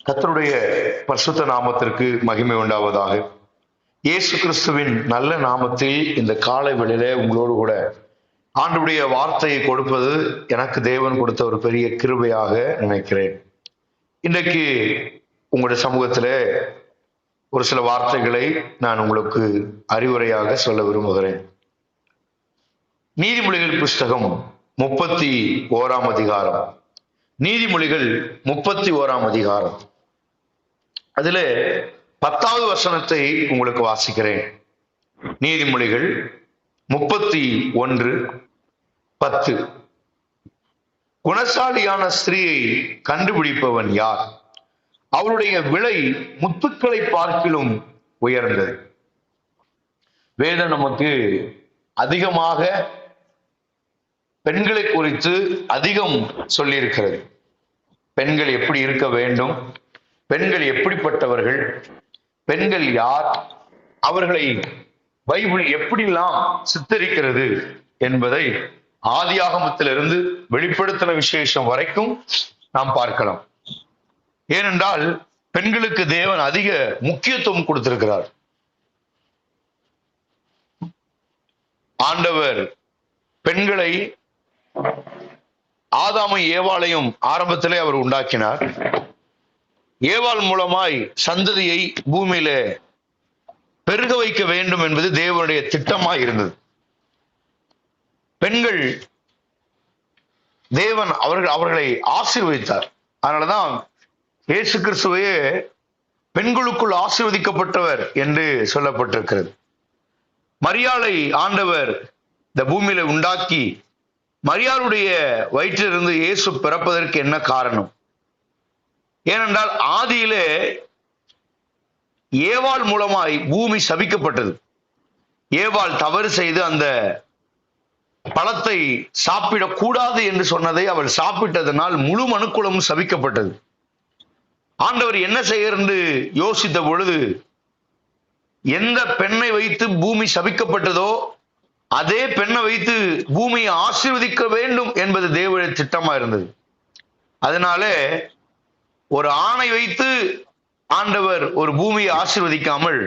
கர்த்தருடைய பரிசுத்த நாமத்திற்கு மகிமை உண்டாவதாக. இயேசு கிறிஸ்துவின் நல்ல நாமத்தில் இந்த காலை வேளையில உங்களோடு கூட ஆண்டவருடைய வார்த்தையை கொடுப்பது எனக்கு தேவன் கொடுத்த ஒரு பெரிய கிருபையாக நினைக்கிறேன். இன்றைக்கு உங்களுடைய சமூகத்திலே ஒரு சில வார்த்தைகளை நான் உங்களுக்கு அறிவுரையாக சொல்ல விரும்புகிறேன். நீதிமொழிகள் புஸ்தகம் 31 அதிகாரம். நீதிமொழிகள் 31 அதிகாரம். அதிலே 10வது வசனத்தை உங்களுக்கு வாசிக்கிறேன். நீதிமொழிகள் 31:10. குணசாலியான ஸ்திரீயை கண்டுபிடிப்பவன் யார்? அவளுடைய விலை முத்துக்களை பார்க்கிலும் உயர்ந்தது. வேதம் நமக்கு அதிகமாக பெண்களை குறித்து அதிகம் சொல்லியிருக்கிறது. பெண்கள் எப்படி இருக்க வேண்டும், பெண்கள் எப்படிப்பட்டவர்கள், பெண்கள் யார், அவர்களை பைபிள் எப்படிலாம் சித்தரிக்கிறது என்பதை ஆதியாகமத்திலிருந்து வெளிப்படுத்தின விசேஷம் வரைக்கும் நாம் பார்க்கலாம். ஏனென்றால் பெண்களுக்கு தேவன் அதிக முக்கியத்துவம் கொடுத்திருக்கிறார். ஆண்டவர் பெண்களை, ஆதாமை ஏவாளையும் ஆரம்பத்திலே அவர் உண்டாக்கினார். ஏவாள் மூலமாய் சந்ததியை பூமியில பெருக வைக்க வேண்டும் என்பது தேவனுடைய திட்டமாய் இருந்தது. பெண்கள் தேவன் அவர்களை ஆசீர்வதித்தார். அதனாலதான் இயேசு கிறிஸ்துவையே பெண்களுக்குள் ஆசீர்வதிக்கப்பட்டவர் என்று சொல்லப்பட்டிருக்கிறது. மரியாளை ஆண்டவர் இந்த பூமியில உண்டாக்கி மரியாளுடைய வயிற்றிலிருந்து இயேசு பிறப்பதற்கு என்ன காரணம்? ஏனென்றால் ஆதியிலே ஏவாள் மூலமாய் பூமி சபிக்கப்பட்டது. ஏவாள் தவறு செய்து அந்த பழத்தை சாப்பிடக்கூடாது என்று சொன்னதை அவள் சாப்பிட்டதனால் முழு மனுக்குலமும் சபிக்கப்பட்டது. ஆண்டவர் என்ன செய்ய என்று யோசித்த பொழுது எந்த பெண்ணை வைத்து பூமி சபிக்கப்பட்டதோ அதே பெண்ணை வைத்து பூமியை ஆசீர்வதிக்க வேண்டும் என்பது தேவனுடைய திட்டமா இருந்தது. அதனால ஒரு ஆணை வைத்து ஆண்டவர் ஒரு பூமியை ஆசீர்வதிக்காமல்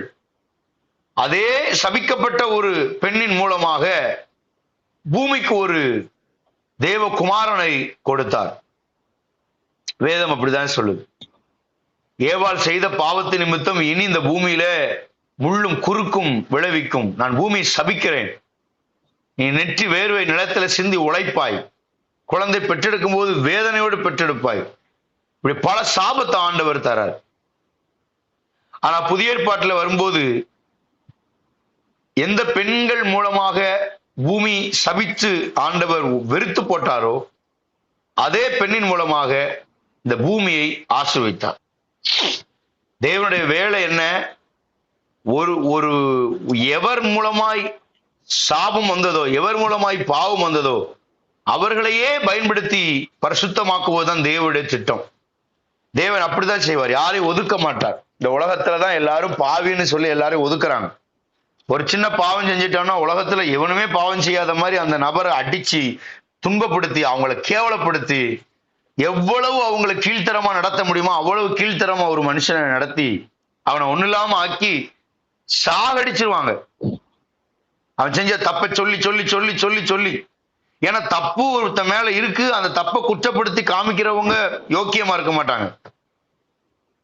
அதே சபிக்கப்பட்ட ஒரு பெண்ணின் மூலமாக பூமிக்கு ஒரு தேவகுமாரனை கொடுத்தார். வேதம் அப்படிதான் சொல்லுது. ஏவாள் செய்த பாவத்து நிமித்தம் இனி இந்த பூமியில முள்ளும் குறுக்கும் விளைவிக்கும். நான் பூமியை சபிக்கிறேன். நீ நெற்றி வேர்வை நிலத்துல சிந்தி உழைப்பாய், குழந்தை பெற்றெடுக்கும் போது வேதனையோடு பெற்றெடுப்பாய். இப்படி பல சாபத்தை ஆண்டவர் தரார். ஆனா புதிய ஏற்பாட்டில் வரும்போது எந்த பெண்கள் மூலமாக பூமி சபித்து ஆண்டவர் வெறுத்து போட்டாரோ அதே பெண்ணின் மூலமாக இந்த பூமியை ஆசீர்வதித்தார். தேவனுடைய வேலை என்ன? ஒரு எவர் மூலமாய் சாபம் வந்ததோ, எவர் மூலமாய் பாவம் வந்ததோ அவர்களையே பயன்படுத்தி பரிசுத்தமாக்குவதுதான் தேவனுடைய திட்டம். தேவன் அப்படிதான் செய்வார். யாரையும் ஒதுக்க மாட்டார். இந்த உலகத்துலதான் எல்லாரும் பாவின்னு சொல்லி எல்லாரையும் ஒதுக்குறாங்க. ஒரு சின்ன பாவம் செஞ்சிட்டோம்னா உலகத்துல எவனுமே பாவம் செய்யாத மாதிரி அந்த நபரை அடிச்சு துன்பப்படுத்தி அவங்களை கேவலப்படுத்தி எவ்வளவு அவங்களை கீழ்த்தரமா நடத்த முடியுமோ அவ்வளவு கீழ்த்தரமா ஒரு மனுஷனை நடத்தி அவனை ஒண்ணு இல்லாம ஆக்கி சாகடிச்சிருவாங்க. அவன் செஞ்ச தப்பை சொல்லி சொல்லி சொல்லி சொல்லி சொல்லி ஏன்னா தப்பு ஒருத்த மேல இருக்கு. அந்த தப்பை குற்றப்படுத்தி காமிக்கிறவங்க யோக்கியமா இருக்க மாட்டாங்க.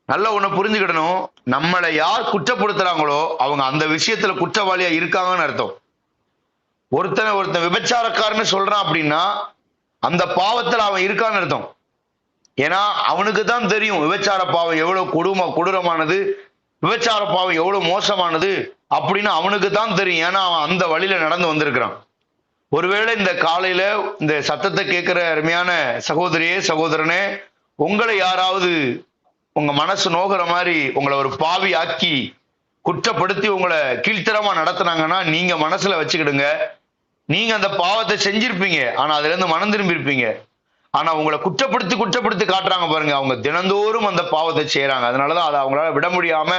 நல்லா ஒண்ணு புரிஞ்சுக்கிடணும். நம்மளை யார் குற்றப்படுத்துறாங்களோ அவங்க அந்த விஷயத்துல குற்றவாளியா இருக்காங்கன்னு அர்த்தம். ஒருத்தன் விபச்சாரக்காரன்னு சொல்றான் அப்படின்னா அந்த பாவத்துல அவன் இருக்கான்னு அர்த்தம். ஏன்னா அவனுக்கு தான் தெரியும் விபச்சார பாவம் எவ்வளவு கொடூரமானது, விபச்சார பாவம் எவ்வளவு மோசமானது அப்படின்னு அவனுக்கு தான் தெரியும். ஏன்னா அவன் அந்த வழியில நடந்து வந்திருக்கிறான். ஒருவேளை இந்த காலையில இந்த சத்தத்தை கேட்கிற அருமையான சகோதரியே சகோதரனே, உங்களை யாராவது உங்க மனசு நோகிற மாதிரி உங்களை ஒரு பாவி ஆக்கி குற்றப்படுத்தி உங்களை கீழ்த்தரமா நடத்துனாங்கன்னா நீங்க மனசுல வச்சுக்கிடுங்க, நீங்க அந்த பாவத்தை செஞ்சிருப்பீங்க. ஆனா அதுல இருந்து மனம் திரும்பி இருப்பீங்க. ஆனா உங்களை குற்றப்படுத்தி குற்றப்படுத்தி காட்டுறாங்க பாருங்க, அவங்க தினந்தோறும் அந்த பாவத்தை செய்யறாங்க. அதனாலதான் அதை அவங்களால விட முடியாம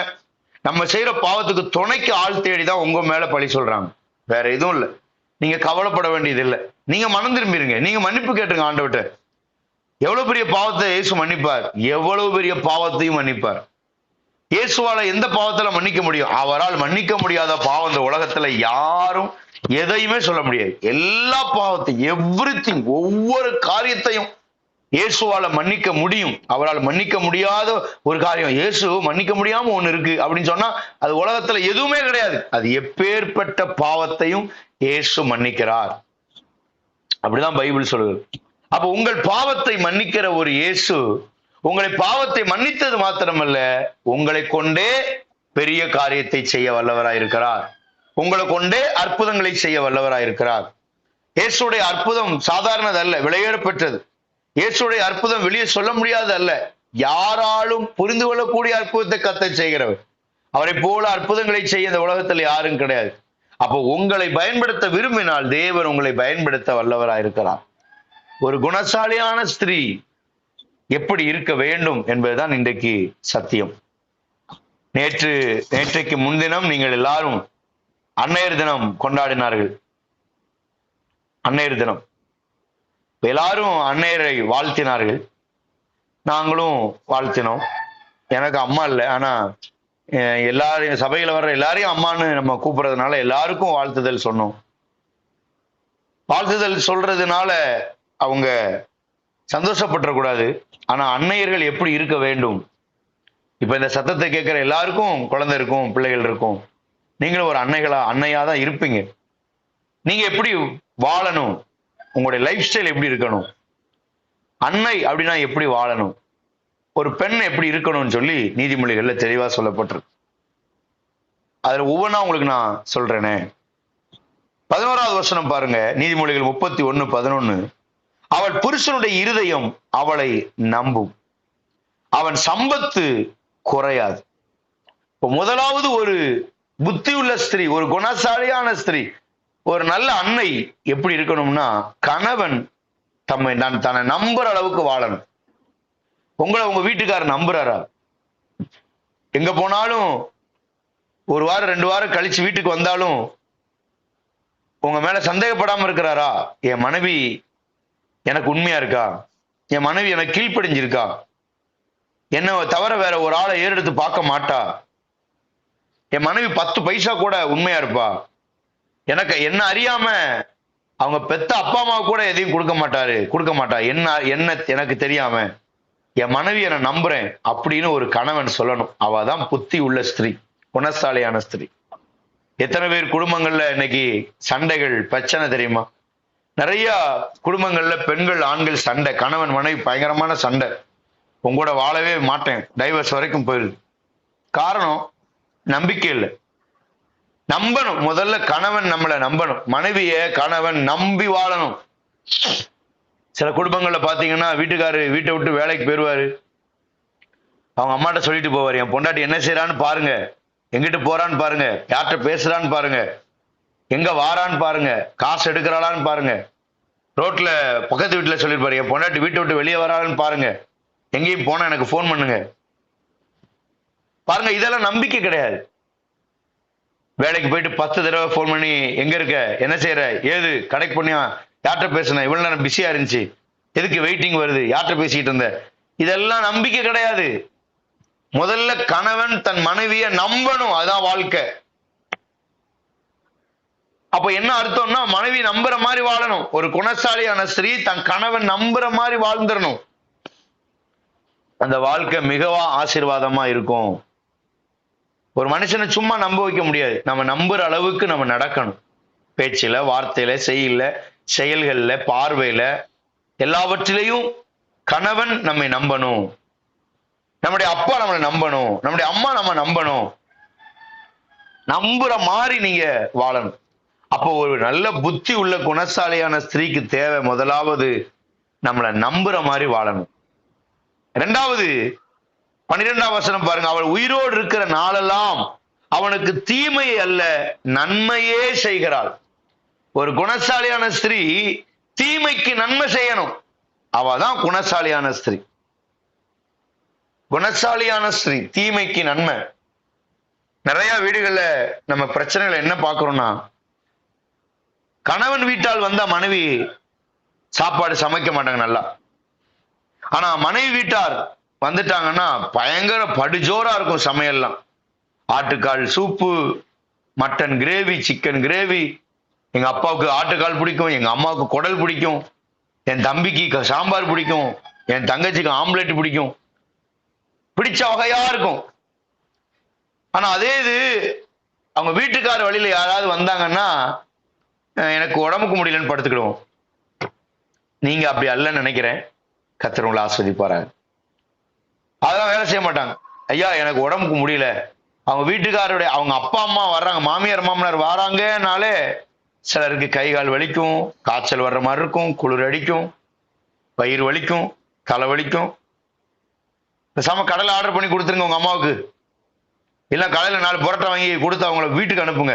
நம்ம செய்யற பாவத்துக்கு துணைக்கு ஆள் தேடிதான் உங்க மேல பழி சொல்றாங்க. வேற எதுவும் இல்லை. நீங்க கவலைப்பட வேண்டியது இல்லை. நீங்க மனம் திரும்பிடுங்க. நீங்க மன்னிப்பு கேட்டுங்க ஆண்டவர்கிட்ட. எவ்வளவு பெரிய பாவத்தை இயேசு மன்னிப்பார், எவ்வளவு பெரிய பாவத்தையும் மன்னிப்பார். இயேசுவால எந்த பாவத்துல மன்னிக்க முடியும்? அவரால் மன்னிக்க முடியாத பாவம் இந்த உலகத்துல யாரும் எதையுமே சொல்ல முடியாது. எல்லா பாவத்தையும், எவ்ரிதிங், ஒவ்வொரு காரியத்தையும் இயேசுவால மன்னிக்க முடியும். அவரால் மன்னிக்க முடியாத ஒரு காரியம், இயேசு மன்னிக்க முடியாம ஒண்ணு இருக்கு அப்படின்னு சொன்னா அது உலகத்துல எதுவுமே கிடையாது. அது எப்பேற்பட்ட பாவத்தையும் இயேசு மன்னிக்கிறார். அப்படிதான் பைபிள் சொல்லுது. அப்ப உங்கள் பாவத்தை மன்னிக்கிற ஒரு இயேசு உங்களை பாவத்தை மன்னித்தது மாத்திரமல்ல, உங்களை கொண்டே பெரிய காரியத்தை செய்ய வல்லவராயிருக்கிறார். உங்களை கொண்டே அற்புதங்களை செய்ய வல்லவராயிருக்கிறார். இயேசுடைய அற்புதம் சாதாரணது அல்ல, விலையேறப்பெற்றது. இயேசுடைய அற்புதம் வெளியே சொல்ல முடியாது அல்ல, யாராலும் புரிந்து கொள்ளக்கூடிய அற்புதத்தை கர்த்தர் செய்கிறவர். அவரை போல அற்புதங்களை செய்ய இந்த உலகத்தில் யாரும் கிடையாது. அப்போ உங்களை பயன்படுத்த விரும்பினால் தேவன் உங்களை பயன்படுத்த வல்லவராயிருக்கிறார். ஒரு குணசாலியான ஸ்திரீ எப்படி இருக்க வேண்டும் என்பதுதான் இன்றைக்கு சத்தியம். நேற்றைக்கு முன்தினம் நீங்கள் எல்லாரும் அன்னையர் தினம் கொண்டாடினார்கள். அன்னையர் தினம் எல்லாரும் அன்னையரை வாழ்த்தினார்கள், நாங்களும் வாழ்த்தினோம். எனக்கு அம்மா இல்லை, ஆனா எல்லாரையும் சபையில வர்ற எல்லாரையும் அம்மான்னு நம்ம கூப்பிடுறதுனால எல்லாருக்கும் வாழ்த்துதல் சொன்னோம். வாழ்த்துதல் சொல்றதுனால அவங்க சந்தோஷப்பட்டுறக்கூடாது. ஆனா அன்னையர்கள் எப்படி இருக்க வேண்டும்? இப்ப இந்த சத்தத்தை கேட்கிற எல்லாருக்கும் குழந்தை இருக்கும், பிள்ளைகள் இருக்கும். நீங்களும் ஒரு அன்னையா தான் இருப்பீங்க. நீங்க எப்படி வாழணும், உங்களுடைய லைஃப் ஸ்டைல் எப்படி இருக்கணும், அன்னை அப்படின்னா எப்படி வாழணும், ஒரு பெண் எப்படி இருக்கணும்னு சொல்லி நீதிமொழிகள்ல தெளிவா சொல்லப்பட்டிருக்கு. அதுல ஒவ்வொன்றா உங்களுக்கு நான் சொல்றேனே. 11வது வசனம் பாருங்க, நீதிமொழிகள் 31:11. அவள் புருஷனுடைய இருதயம் அவளை நம்பும், அவன் சம்பத்து குறையாது. இப்போ முதலாவது ஒரு புத்தியுள்ள ஸ்திரீ, ஒரு குணசாலியான ஸ்திரீ, ஒரு நல்ல அன்னை எப்படி இருக்கணும்னா, கணவன் தன்னை நம்புற அளவுக்கு வாழணும். உங்களை உங்க வீட்டுக்காரர் நம்புறாரா? எங்க போனாலும் ஒரு வாரம் 2 வாரம் கழிச்சு வீட்டுக்கு வந்தாலும் உங்க மேல சந்தேகப்படாம இருக்கிறாரா? என் மனைவி எனக்கு உண்மையா இருக்கா, என் மனைவி எனக்கு கீழ்ப்படிஞ்சிருக்கா, என்ன தவிர வேற ஒரு ஆளை ஏறெடுத்து பார்க்க மாட்டா, என் மனைவி 10 பைசா கூட உண்மையா இருப்பா, எனக்கு என்ன அறியாம அவங்க பெத்த அப்பா அம்மா கூட எதையும் கொடுக்க மாட்டா, என்ன எனக்கு தெரியாம என் மனைவி என்ன நம்புறேன் அப்படின்னு ஒரு கணவன் சொல்லணும். அவதான் புத்தி உள்ள ஸ்திரீ, குணசாலியான ஸ்திரீ. எத்தனை பேர் குடும்பங்கள்ல இன்னைக்கு சண்டைகள், பிரச்சனை தெரியுமா? நிறைய குடும்பங்கள்ல பெண்கள் ஆண்கள் சண்டை, கணவன் மனைவி பயங்கரமான சண்டை, உங்களோட வாழவே மாட்டேன், டைவர்ஸ் வரைக்கும் போயிருது. காரணம் நம்பிக்கை இல்லை. நம்பணும், முதல்ல கணவன் நம்மளை நம்பணும், மனைவிய கணவன் நம்பி வாழணும். சில குடும்பங்கள்ல பாத்தீங்கன்னா வீட்டுக்காரு வீட்டை விட்டு வேலைக்கு போயிருவாரு, அவங்க அம்மாட்ட சொல்லிட்டு போவாரு, என் பொண்டாட்டி என்ன செய்யறான்னு பாருங்க, எங்கிட்டு போறான்னு பாருங்க, யார்கிட்ட பேசுறான்னு பாருங்க, எங்க வாரான்னு பாருங்க, காசு எடுக்கிறாளான்னு பாருங்க. ரோட்ல பக்கத்து வீட்டுல சொல்லிருப்பாரு, என் பொண்டாட்டி வீட்டை விட்டு வெளியே வரான்னு பாருங்க, எங்கேயும் போனா எனக்கு போன் பண்ணுங்க. பாருங்க, இதெல்லாம் நம்பிக்கை கிடையாது. வேலைக்கு போயிட்டு 10 தடவை போன் பண்ணி எங்க இருக்க, என்ன செய்யற, ஏது, கடைக்கு போனியா, யார்கிட்ட பேசுன, இவ்வளவு நேரம் பிஸியா இருந்துச்சு, எதுக்கு வெயிட்டிங் வருது, யார்கிட்ட பேசிட்டு இருந்த, இதெல்லாம் நம்பிக்கை கிடையாது. முதல்ல கணவன் தன் மனைவிய நம்பணும், அதான் வாழ்க்கை. அப்ப என்ன அர்த்தம்னா, மனைவி நம்புற மாதிரி வாழணும். ஒரு குணசாலியான ஸ்திரீ தன் கணவன் நம்புற மாதிரி வாழ்ந்துடணும். அந்த வாழ்க்கை மிகவா ஆசீர்வாதமா இருக்கும். ஒரு மனுஷனை சும்மா நம்ப வைக்க முடியாது, நம்ம நம்புற அளவுக்கு நம்ம நடக்கணும். பேச்சில, வார்த்தையில, செய்யல, செயல்கள்ல, பார்வையில, எல்லாவற்றிலையும் கணவன் நம்மை நம்பணும், நம்முடைய அப்பா நம்மளை நம்பணும், நம்முடைய அம்மா நம்ம நம்பணும். நம்புற மாதிரி நீங்க வாழணும். அப்போ ஒரு நல்ல புத்தி உள்ள குணசாலியான ஸ்திரீக்கு தேவை, முதலாவது நம்மளை நம்புற மாதிரி வாழணும். 2வது 12ஆம் வசனம் பாருங்க, அவள் உயிரோடு இருக்கிற நாளெல்லாம் அவனுக்கு தீமை அல்ல நன்மையே செய்கிறாள். ஒரு குணசாலியான ஸ்திரீ தீமைக்கு நன்மை செய்யணும், அவதான் குணசாலியான ஸ்திரீ. குணசாலியான ஸ்திரீ தீமைக்கு நன்மை. நிறைய வீடுகள்ல நம்ம பிரச்சனைகளை என்ன பார்க்கிறோம்னா, கணவன் வீட்டால் வந்தா மனைவி சாப்பாடு சமைக்க மாட்டாங்க நல்லா, ஆனா மனைவி வீட்டார் வந்துட்டாங்கன்னா பயங்கர படுஜோரா இருக்கும் சமையல்லாம். ஆட்டுக்கால் soup, mutton gravy, chicken gravy. எங்க அப்பாவுக்கு ஆட்டுக்கால் பிடிக்கும், எங்க அம்மாவுக்கு குடல் பிடிக்கும், என் தம்பிக்கு சாம்பார் பிடிக்கும், என் தங்கச்சிக்கு ஆம்லெட் பிடிக்கும். பிடிச்ச வகையா இருக்கும். ஆனா அதே இது அவங்க வீட்டுக்கார வழியில யாராவது வந்தாங்கன்னா எனக்கு உடம்புக்கு முடியலன்னு படுத்துக்கிடுவோம். நீங்க அப்படி அல்லன்னு நினைக்கிறேன். கர்த்தர் உங்களை ஆஸ்வதிப்பாராங்க. அதெல்லாம் வேலை செய்ய மாட்டாங்க. ஐயா எனக்கு உடம்புக்கு முடியல, அவங்க வீட்டுக்காரருடைய அவங்க அப்பா அம்மா வர்றாங்க, மாமியார் மாமனார் வராங்கனாலே சிலருக்கு கை கால் வலிக்கும், காய்ச்சல் வர்ற மாதிரி இருக்கும், குளிர் அடிக்கும், வயிறு வலிக்கும், தலை வலிக்கும். பேசாம கடையில் ஆர்டர் பண்ணி கொடுத்துருங்க உங்க அம்மாவுக்கு. இல்ல கடையில் 4 புரோட்டா வாங்கி கொடுத்து அவங்கள வீட்டுக்கு அனுப்புங்க.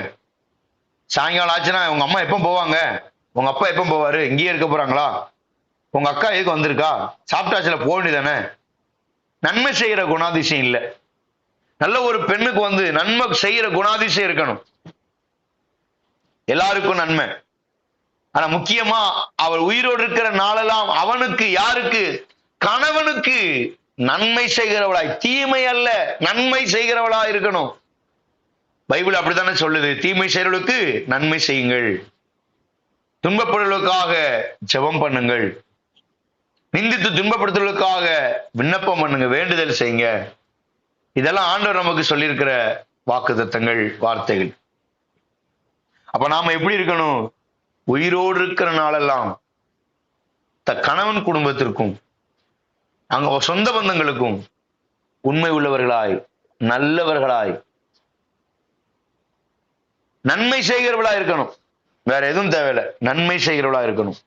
சாயங்காலம் ஆச்சுன்னா உங்க அம்மா எப்போ போவாங்க, உங்க அப்பா எப்போ போவாரு, இங்கேயே இருக்க போறாங்களா, உங்க அக்கா எதுக்கு வந்திருக்கா, சாப்பிட்டாச்சுல போக வேண்டியதானே. நன்மை செய்யற குணாதிசயம் இல்லை. நல்ல ஒரு பெண்ணுக்கு வந்து நன்மை செய்யற குணாதிசயம் இருக்கணும். எல்லாருக்கும் நன்மை. ஆனா முக்கியமா அவள் உயிரோடு இருக்கிற நாளெல்லாம் அவனுக்கு, யாருக்கு, கணவனுக்கு நன்மை செய்கிறவளாய், தீமை அல்ல நன்மை செய்கிறவளாய் இருக்கணும். பைபிள் அப்படித்தானே சொல்லுது. தீமை செய்கிறவளுக்கு நன்மை செய்யுங்கள், துன்பப்படுவதற்காக ஜெபம் பண்ணுங்கள், நிந்தித்து துன்பப்படுத்துவதற்காக விண்ணப்பம் பண்ணுங்க, வேண்டுதல் செய்யுங்க. இதெல்லாம் ஆண்டவர் நமக்கு சொல்லியிருக்கிற வாக்குத்தத்தங்கள், வார்த்தைகள். அப்ப நாம எப்படி இருக்கணும்? உயிரோடு இருக்கிற நாளெல்லாம் கணவன் குடும்பத்திற்கும் அங்க சொந்த பந்தங்களுக்கும் உண்மை உள்ளவர்களாய், நல்லவர்களாய், நன்மை செய்கிறவளா இருக்கணும். வேற எதுவும் தேவையில்லை, நன்மை செய்கிறவளா இருக்கணும்.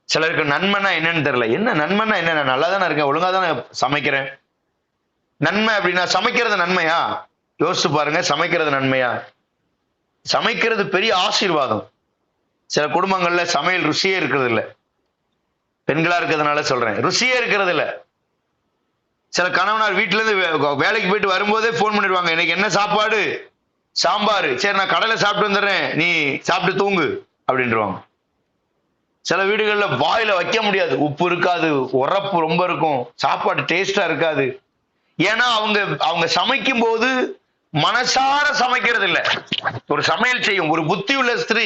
சிலருக்கு நன்மைனா என்னன்னு தெரியல. என்ன நன்மைனா என்ன? நல்லா தானே இருக்கேன், ஒழுங்கா தானே சமைக்கிறேன். நன்மை அப்படின்னா சமைக்கிறது நன்மையா? யோசிச்சு பாருங்க. சமைக்கிறது நன்மையா? சமைக்கிறது பெரிய ஆசீர்வாதம். சில குடும்பங்கள்ல சமையல் ருசியே இருக்கிறது இல்லை. பெண்களா இருக்கிறதுனால சொல்றேன், ருசியே இருக்கிறது இல்லை. சில கணவனார் வீட்டுல இருந்து வேலைக்கு போயிட்டு வரும்போதே போன் பண்ணிடுவாங்க, இன்னைக்கு என்ன சாப்பாடு? சாம்பார். சரி நான் கடையில சாப்பிட்டு வந்துடுறேன், நீ சாப்பிட்டு தூங்கு அப்படின்றாங்க. சில வீடுகள்ல வாயில வைக்க முடியாது, உப்பு இருக்காது, உரப்பு ரொம்ப இருக்கும், சாப்பாடு டேஸ்டா இருக்காது. ஏன்னா அவங்க சமைக்கும் போது மனசார சமைக்கிறது இல்ல. ஒரு சமையல் செய்யும் ஒரு புத்தி உள்ள ஸ்திரீ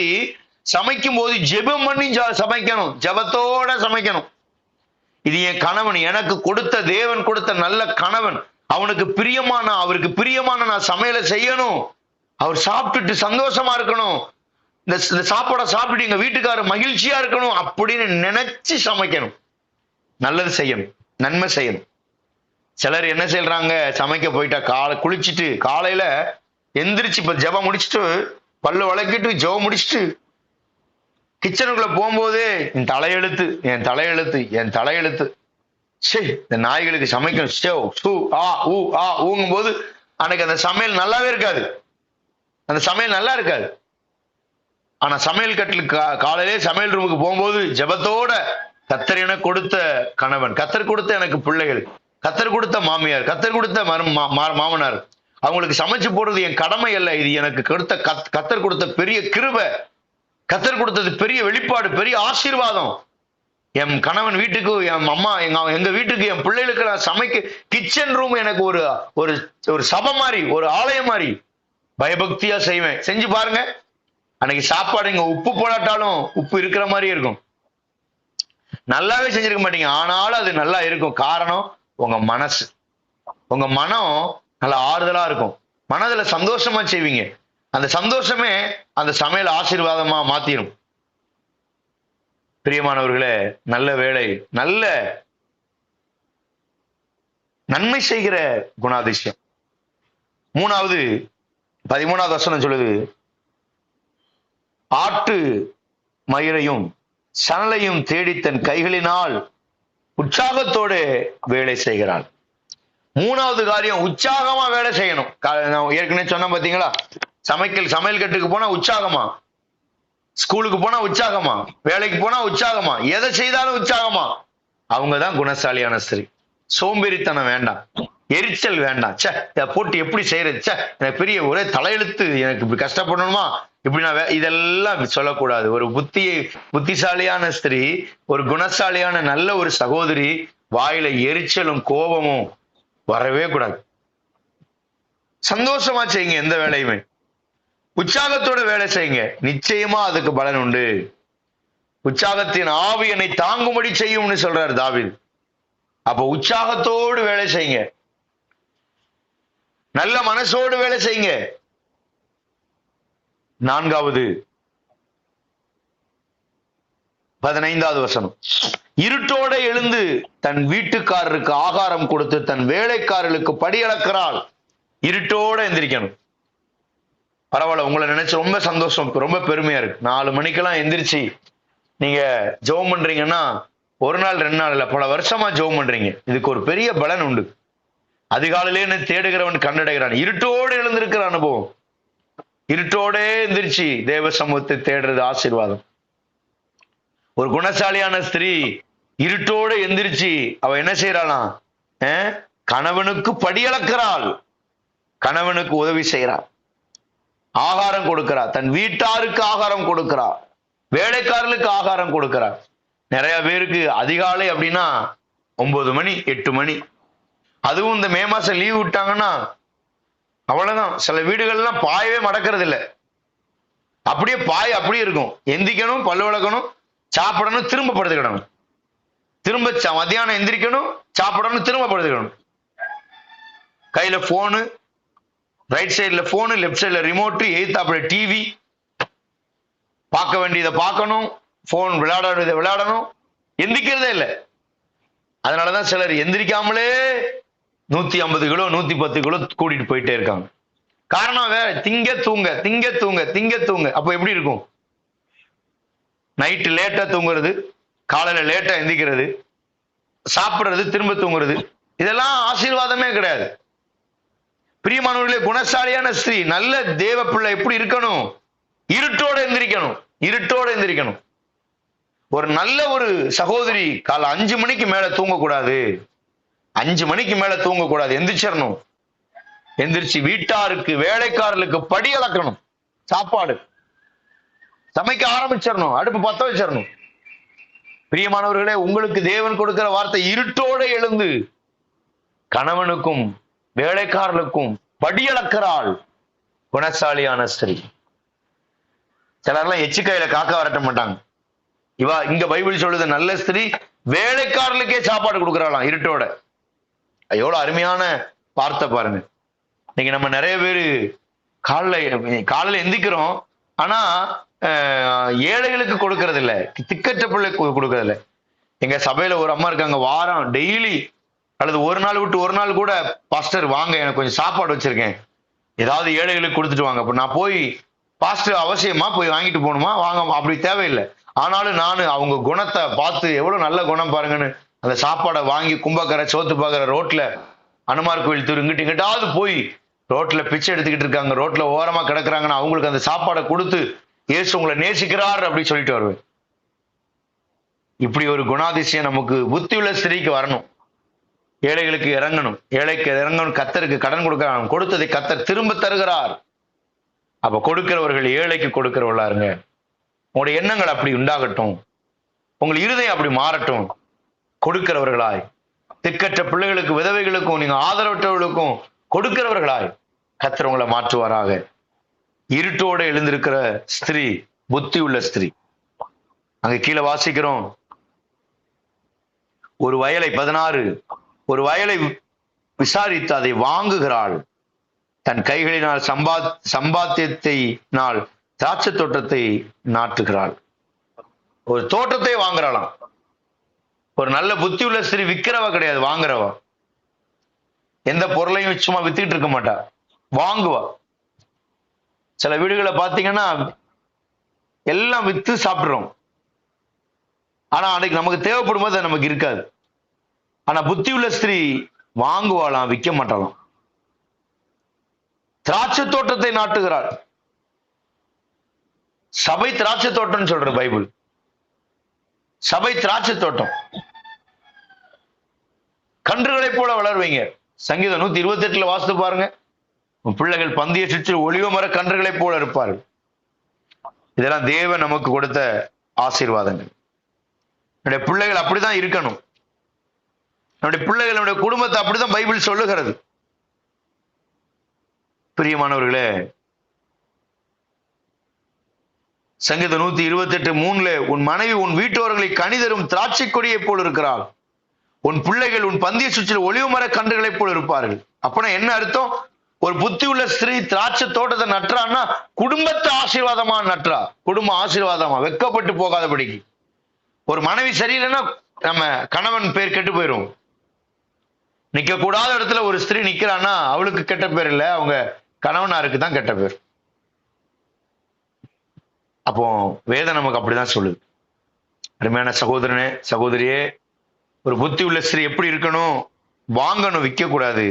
சமைக்கும் போது ஜெபம் பண்ணி சமைக்கணும், ஜெபத்தோட சமைக்கணும். இது என் கணவன், எனக்கு கொடுத்த தேவன் கொடுத்த நல்ல கணவன், அவனுக்கு பிரியமான, அவருக்கு பிரியமான நான் சமையலை செய்யணும், அவர் சாப்பிட்டுட்டு சந்தோஷமா இருக்கணும், இந்த சாப்பாடை சாப்பிட்டு எங்க வீட்டுக்காரர் மகிழ்ச்சியா இருக்கணும் அப்படின்னு நினைச்சு சமைக்கணும். நல்லது செய்யணும், நன்மை செய்யணும். சிலர் என்ன செய்யறாங்க, சமைக்க போயிட்டா குளிச்சுட்டு காலையில எந்திரிச்சு இப்ப ஜெபம் முடிச்சுட்டு பல்லு வளக்கிட்டு ஜெபம் முடிச்சுட்டு கிச்சனுக்குள்ள போகும்போதே என் தலையெழுத்து, என் தலையெழுத்து, என் தலையெழுத்து. சரி இந்த நாய்களுக்கு சமைக்கணும் ஊங்கும் போது அன்னைக்கு அந்த சமையல் நல்லாவே இருக்காது, அந்த சமையல் நல்லா இருக்காது. ஆனா சமையல் கட்டிலுக்கு காலையிலே சமையல் ரூமுக்கு போகும்போது ஜெபத்தோட, கர்த்தர் எனக்கு கொடுத்த கணவன், கர்த்தர் கொடுத்த எனக்கு பிள்ளைகள், கர்த்தர் கொடுத்த மாமியார், கர்த்தர் கொடுத்த மாமனார், அவங்களுக்கு சமைச்சு போடுறது என் கடமை அல்ல, இது எனக்கு கொடுத்த கர்த்தர் கொடுத்த பெரிய கிருபை, கர்த்தர் கொடுத்தது பெரிய வெளிப்பாடு, பெரிய ஆசீர்வாதம். என் கணவன் வீட்டுக்கு, என் அம்மா எங்க வீட்டுக்கு, என் பிள்ளைகளுக்கு நான் சமைக்க கிச்சன் ரூம் எனக்கு ஒரு ஒரு சபை மாதிரி, ஒரு ஆலயம் மாதிரி பயபக்தியா செய்வேன். செஞ்சு பாருங்க, அன்னைக்கு சாப்பாடு இங்க உப்பு போடாட்டாலும் உப்பு இருக்கிற மாதிரி இருக்கும். நல்லாவே செஞ்சிருக்க மாட்டீங்க, ஆனாலும் அது நல்லா இருக்கும். காரணம் உங்க மனசு, உங்க மனம் நல்ல ஆறுதலா இருக்கும், மனதுல சந்தோஷமா செய்வீங்க. அந்த சந்தோஷமே அந்த சமையல் ஆசீர்வாதமா மாத்திரும். பிரியமானவர்களே, நல்ல வேலை, நல்ல நன்மை செய்கிற குணாதிசயம். 13வது வசனம் சொல்லுது, ஆட்டு மயிரையும் சணலையும் தேடி தன் கைகளினால் உற்சாகத்தோடு வேலை செய்கிறாள். 3வது காரியம், உற்சாகமா வேலை செய்யணும். நான் ஏற்கனவே சொன்ன பாத்தீங்களா, சமையல் கட்டுக்கு போனா உற்சாகமா, ஸ்கூலுக்கு போனா உற்சாகமா, வேலைக்கு போனா உற்சாகமா, எதை செய்தாலும் உற்சாகமா. அவங்கதான் குணசாலியான ஸ்திரீ. சோம்பேறித்தனம் வேண்டாம், எரிச்சல் வேண்டாம். இதை போட்டு எப்படி செய்யறது, எனக்கு பெரிய ஒரே தலையெழுத்து, எனக்கு இப்படி கஷ்டப்படணுமா, இப்படி நான் இதெல்லாம் சொல்லக்கூடாது. ஒரு புத்திசாலியான ஸ்திரீ, ஒரு குணசாலியான நல்ல ஒரு சகோதரி, வாயில எரிச்சலும் கோபமும் வரவே கூடாது. சந்தோஷமா செய்யுங்க. எந்த வேலையுமே உற்சாகத்தோட வேலை செய்யுங்க. நிச்சயமா அதுக்கு பலன் உண்டு. உற்சாகத்தின் ஆவி என்னை தாங்கும்படி செய்யும்னு சொல்றாரு தாவீது. அப்ப உற்சாகத்தோடு வேலை செய்யுங்க. நல்ல மனசோடு வேலை செய்யுங்க. 4வது 15வது வசனம். இருட்டோட எழுந்து தன் வீட்டுக்காரருக்கு ஆகாரம் கொடுத்து தன் வேலைக்காரர்களுக்கு படியளக்கிறாள். இருட்டோட எந்திரிக்கணும். பரவாயில்ல, உங்களை நினைச்சு ரொம்ப சந்தோஷம், ரொம்ப பெருமையா இருக்கு. 4 மணிக்கெல்லாம் எந்திரிச்சு நீங்க ஜெபம் பண்றீங்கன்னா ஒரு நாள் 2 நாள் இல்ல, பல வருஷமா ஜெபம் பண்றீங்க. இதுக்கு ஒரு பெரிய பலன் உண்டு. அதிகாலையிலே என்ன தேடுகிறவன் கண்டடைகிறான். இருட்டோடு எழுந்திருக்கிற அனுபவம். இருட்டோடே எந்திரிச்சு தேவ சமூகத்தை தேடுறது ஆசீர்வாதம். ஒரு குணசாலியான ஸ்திரீ இருட்டோடு எந்திரிச்சு அவ என்ன செய்யறாளாம்? கணவனுக்கு படியளக்கிறாள். கணவனுக்கு உதவி செய்யறாள். ஆகாரம் கொடுக்கிறார். தன் வீட்டாருக்கு ஆகாரம் கொடுக்கிறார். வேலைக்காரர்களுக்கு ஆகாரம் கொடுக்கிறார். நிறைய பேருக்கு அதிகாலை அப்படின்னா 9 மணி 8 மணி. அதுவும் இந்த மே மாசம் லீவ் விட்டாங்கன்னா அவ்வளவுதான். சில வீடுகள்லாம் பாயவே மடக்கிறது இல்லை. அப்படியே பாய் அப்படியே இருக்கும். எந்திக்கணும், பல்லு விளக்கணும், சாப்பிடணும், திரும்ப படுத்துக்கிடணும். திரும்ப மத்தியானம் எந்திரிக்கணும், சாப்பிடணும், திரும்ப படுத்துக்கணும். கையில போனு, ரைட் சைட்ல போனு, லெப்ட் சைட்ல ரிமோட், எய்த்தாப்புல டிவி. பார்க்க வேண்டியதை பார்க்கணும், போன் விளையாட விளையாடணும். எந்திக்கிறதே இல்லை. அதனாலதான் சிலர் எந்திரிக்காமலே 150 கிலோ 110 கிலோ கூட்டிட்டு போயிட்டே இருக்காங்க. காரணம் வேற. திங்க தூங்க திங்க தூங்க திங்க தூங்க. அப்ப எப்படி இருக்கும்? நைட்டு லேட்டா தூங்குறது, காலையில லேட்டா எந்திக்கிறது, சாப்பிடுறது, திரும்ப தூங்குறது. இதெல்லாம் ஆசீர்வாதமே கிடையாது. பிரியமானவர்களே, குணசாலியான ஸ்திரீ, நல்ல தேவ பிள்ளை எப்படி இருக்கணும்? இருட்டோட எந்திரிக்கணும். இருட்டோட எந்திரிக்கணும். ஒரு நல்ல ஒரு சகோதரி காலை 5 மணிக்கு மேல தூங்கக்கூடாது. 5 மணிக்கு மேல தூங்கக்கூடாது. எந்திரிச்சிடணும். எந்திரிச்சு வீட்டாருக்கு வேலைக்காரர்களுக்கு படி அளக்கணும். சாப்பாடு சமைக்க ஆரம்பிச்சிடணும். அடுப்பு பத்த வச்சிடணும். பிரியமானவர்களே, உங்களுக்கு தேவன் கொடுக்கிற வார்த்தை, இருட்டோட எழுந்து கணவனுக்கும் வேலைக்காரர்களுக்கும் படியளக்கிறாள் குணசாலியான ஸ்திரீ. சிலர்லாம் எச்சிக்கையில காக்க வரட்ட மாட்டாங்க. இவா இங்க பைபிள் சொல்லுது, நல்ல ஸ்திரீ வேலைக்காரர்களுக்கே சாப்பாடு கொடுக்கிறாளாம் இருட்டோட. எவ்வளவு அருமையான வார்த்தை பாருங்க. இன்னைக்கு நம்ம நிறைய பேரு காலையில எந்திக்கிறோம், ஆனா ஏழைகளுக்கு கொடுக்கறது இல்லை, திக்கற்ற பிள்ளை கொடுக்கறது இல்லை. எங்க சபையில ஒரு அம்மா இருக்காங்க, வாரம் டெய்லி அல்லது ஒரு நாள் விட்டு ஒரு நாள் கூட, பாஸ்டர் வாங்க எனக்கு கொஞ்சம் சாப்பாடு வச்சிருக்கேன், ஏதாவது ஏழைகளுக்கு கொடுத்துட்டு வாங்க. அப்ப நான் போய், பாஸ்டர் அவசியமா போய் வாங்கிட்டு போகணுமா? வாங்க, அப்படி தேவையில்லை. ஆனாலும் நான் அவங்க குணத்தை பார்த்து, எவ்வளவு நல்ல குணம் பாருங்கன்னு அந்த சாப்பாடை வாங்கி கும்பக்கரை சோத்து பார்க்கற ரோட்ல, அனுமார் கோயில் திரு இங்கிட்டாவது போய் ரோட்ல பிச்சை எடுத்துக்கிட்டு இருக்காங்க, ரோட்ல ஓரமா கிடக்குறாங்கன்னா அவங்களுக்கு அந்த சாப்பாடை கொடுத்து, இயேசு உங்களை நேசிக்கிறார் அப்படி சொல்லிட்டு வருவேன். இப்படி ஒரு குணாதிசயம் நமக்கு புத்தியுள்ள ஸ்திரீக்கு வரணும். ஏழைகளுக்கு இறங்கணும். ஏழைக்கு இறங்கணும். கர்த்தருக்கு கடன் கொடுக்கிறான். கொடுத்ததை கர்த்தர் திரும்ப தருகிறார். அப்ப கொடுக்கிறவர்கள் ஏழைக்கு கொடுக்கிறவர்களா இருங்க. உங்களுடைய எண்ணங்கள் அப்படி உண்டாகட்டும். உங்கள் இருதயம் அப்படி மாறட்டும். கொடுக்கிறவர்களாய், திக்கற்ற பிள்ளைகளுக்கு, விதவைகளுக்கும், நீங்க ஆதரவற்றவர்களுக்கும் கொடுக்கிறவர்களாய் கர்த்தர் உங்களை மாற்றுவாராக. இருட்டோடு எழுந்திருக்கிற ஸ்திரீ புத்தி உள்ள ஸ்திரீ. அங்க கீழே வாசிக்கிறோம், ஒரு வயலை 16 ஒரு வயலை விசாரித்து அதை வாங்குகிறாள். தன் கைகளினால் சம்பாத்தியத்தினால் திராட்சை தோட்டத்தை நாட்டுகிறாள். ஒரு தோட்டத்தை வாங்குறாளாம். ஒரு நல்ல புத்தி உள்ள ஸ்திரீ விற்கிறவ கிடையாது, வாங்குறவா. எந்த பொருளையும் சும்மா வித்துக்கிட்டு இருக்க மாட்டா, வாங்குவா. சில வீடுகளை பார்த்தீங்கன்னா எல்லாம் வித்து சாப்பிடுறோம். ஆனா அன்னைக்கு நமக்கு தேவைப்படும் போது நமக்கு இருக்காது. ஆனா புத்தி உள்ள ஸ்திரீ வாங்குவாளாம், விற்க மாட்டாளாம். திராட்சை தோட்டத்தை நாட்டுகிறாள். சபை திராட்சை தோட்டம் சொல்ற பைபிள். சபை திராட்சை தோட்டம். கன்றுகளை போல வளர்வீங்க. சங்கீதம் 128 வாசித்து பாருங்க. பிள்ளைகள் பந்திய சுற்றி ஒளிவ மர கன்றுகளை போல இருப்பார்கள். இதெல்லாம் தேவன் நமக்கு கொடுத்த ஆசீர்வாதங்கள். என்னுடைய பிள்ளைகள் அப்படிதான் இருக்கணும். நம்முடைய பிள்ளைகள், நம்முடைய குடும்பத்தை அப்படிதான் பைபிள் சொல்லுகிறது. பிரியமானவர்களே, சங்கீதம் 128:3 உன் மனைவி உன் வீட்டோர்களை கனிதரும் திராட்சை கொடியை போல் இருக்கிறாள், உன் பிள்ளைகள் உன் பந்திய சுற்றில் ஒளிவு மர கன்றுகளைப் போல் இருப்பார்கள். அப்பனா என்ன அர்த்தம்? ஒரு புத்தி உள்ள ஸ்திரீ திராட்சை தோட்டத்தை நட்டுறான்னா குடும்பத்தை ஆசீர்வாதமா நட்டுறா. குடும்பம் ஆசீர்வாதமா, வெக்கப்பட்டு போகாதபடிக்கு. ஒரு மனைவி சரியில்லைன்னா நம்ம கணவன் பேர் கெட்டு போயிரும். நிக்க கூடாத இடத்துல ஒரு ஸ்திரீ நிக்கிறான்னா அவளுக்கு கெட்ட பேர் இல்ல, அவங்க கணவனாருக்கு தான் கெட்ட பேர். அப்போ வேதம் நமக்கு அப்படிதான் சொல்லுது. அருமையான சகோதரனே, சகோதரியே, ஒரு புத்தி உள்ள ஸ்திரீ எப்படி இருக்கணும்? வாங்கணும், விற்க கூடாது.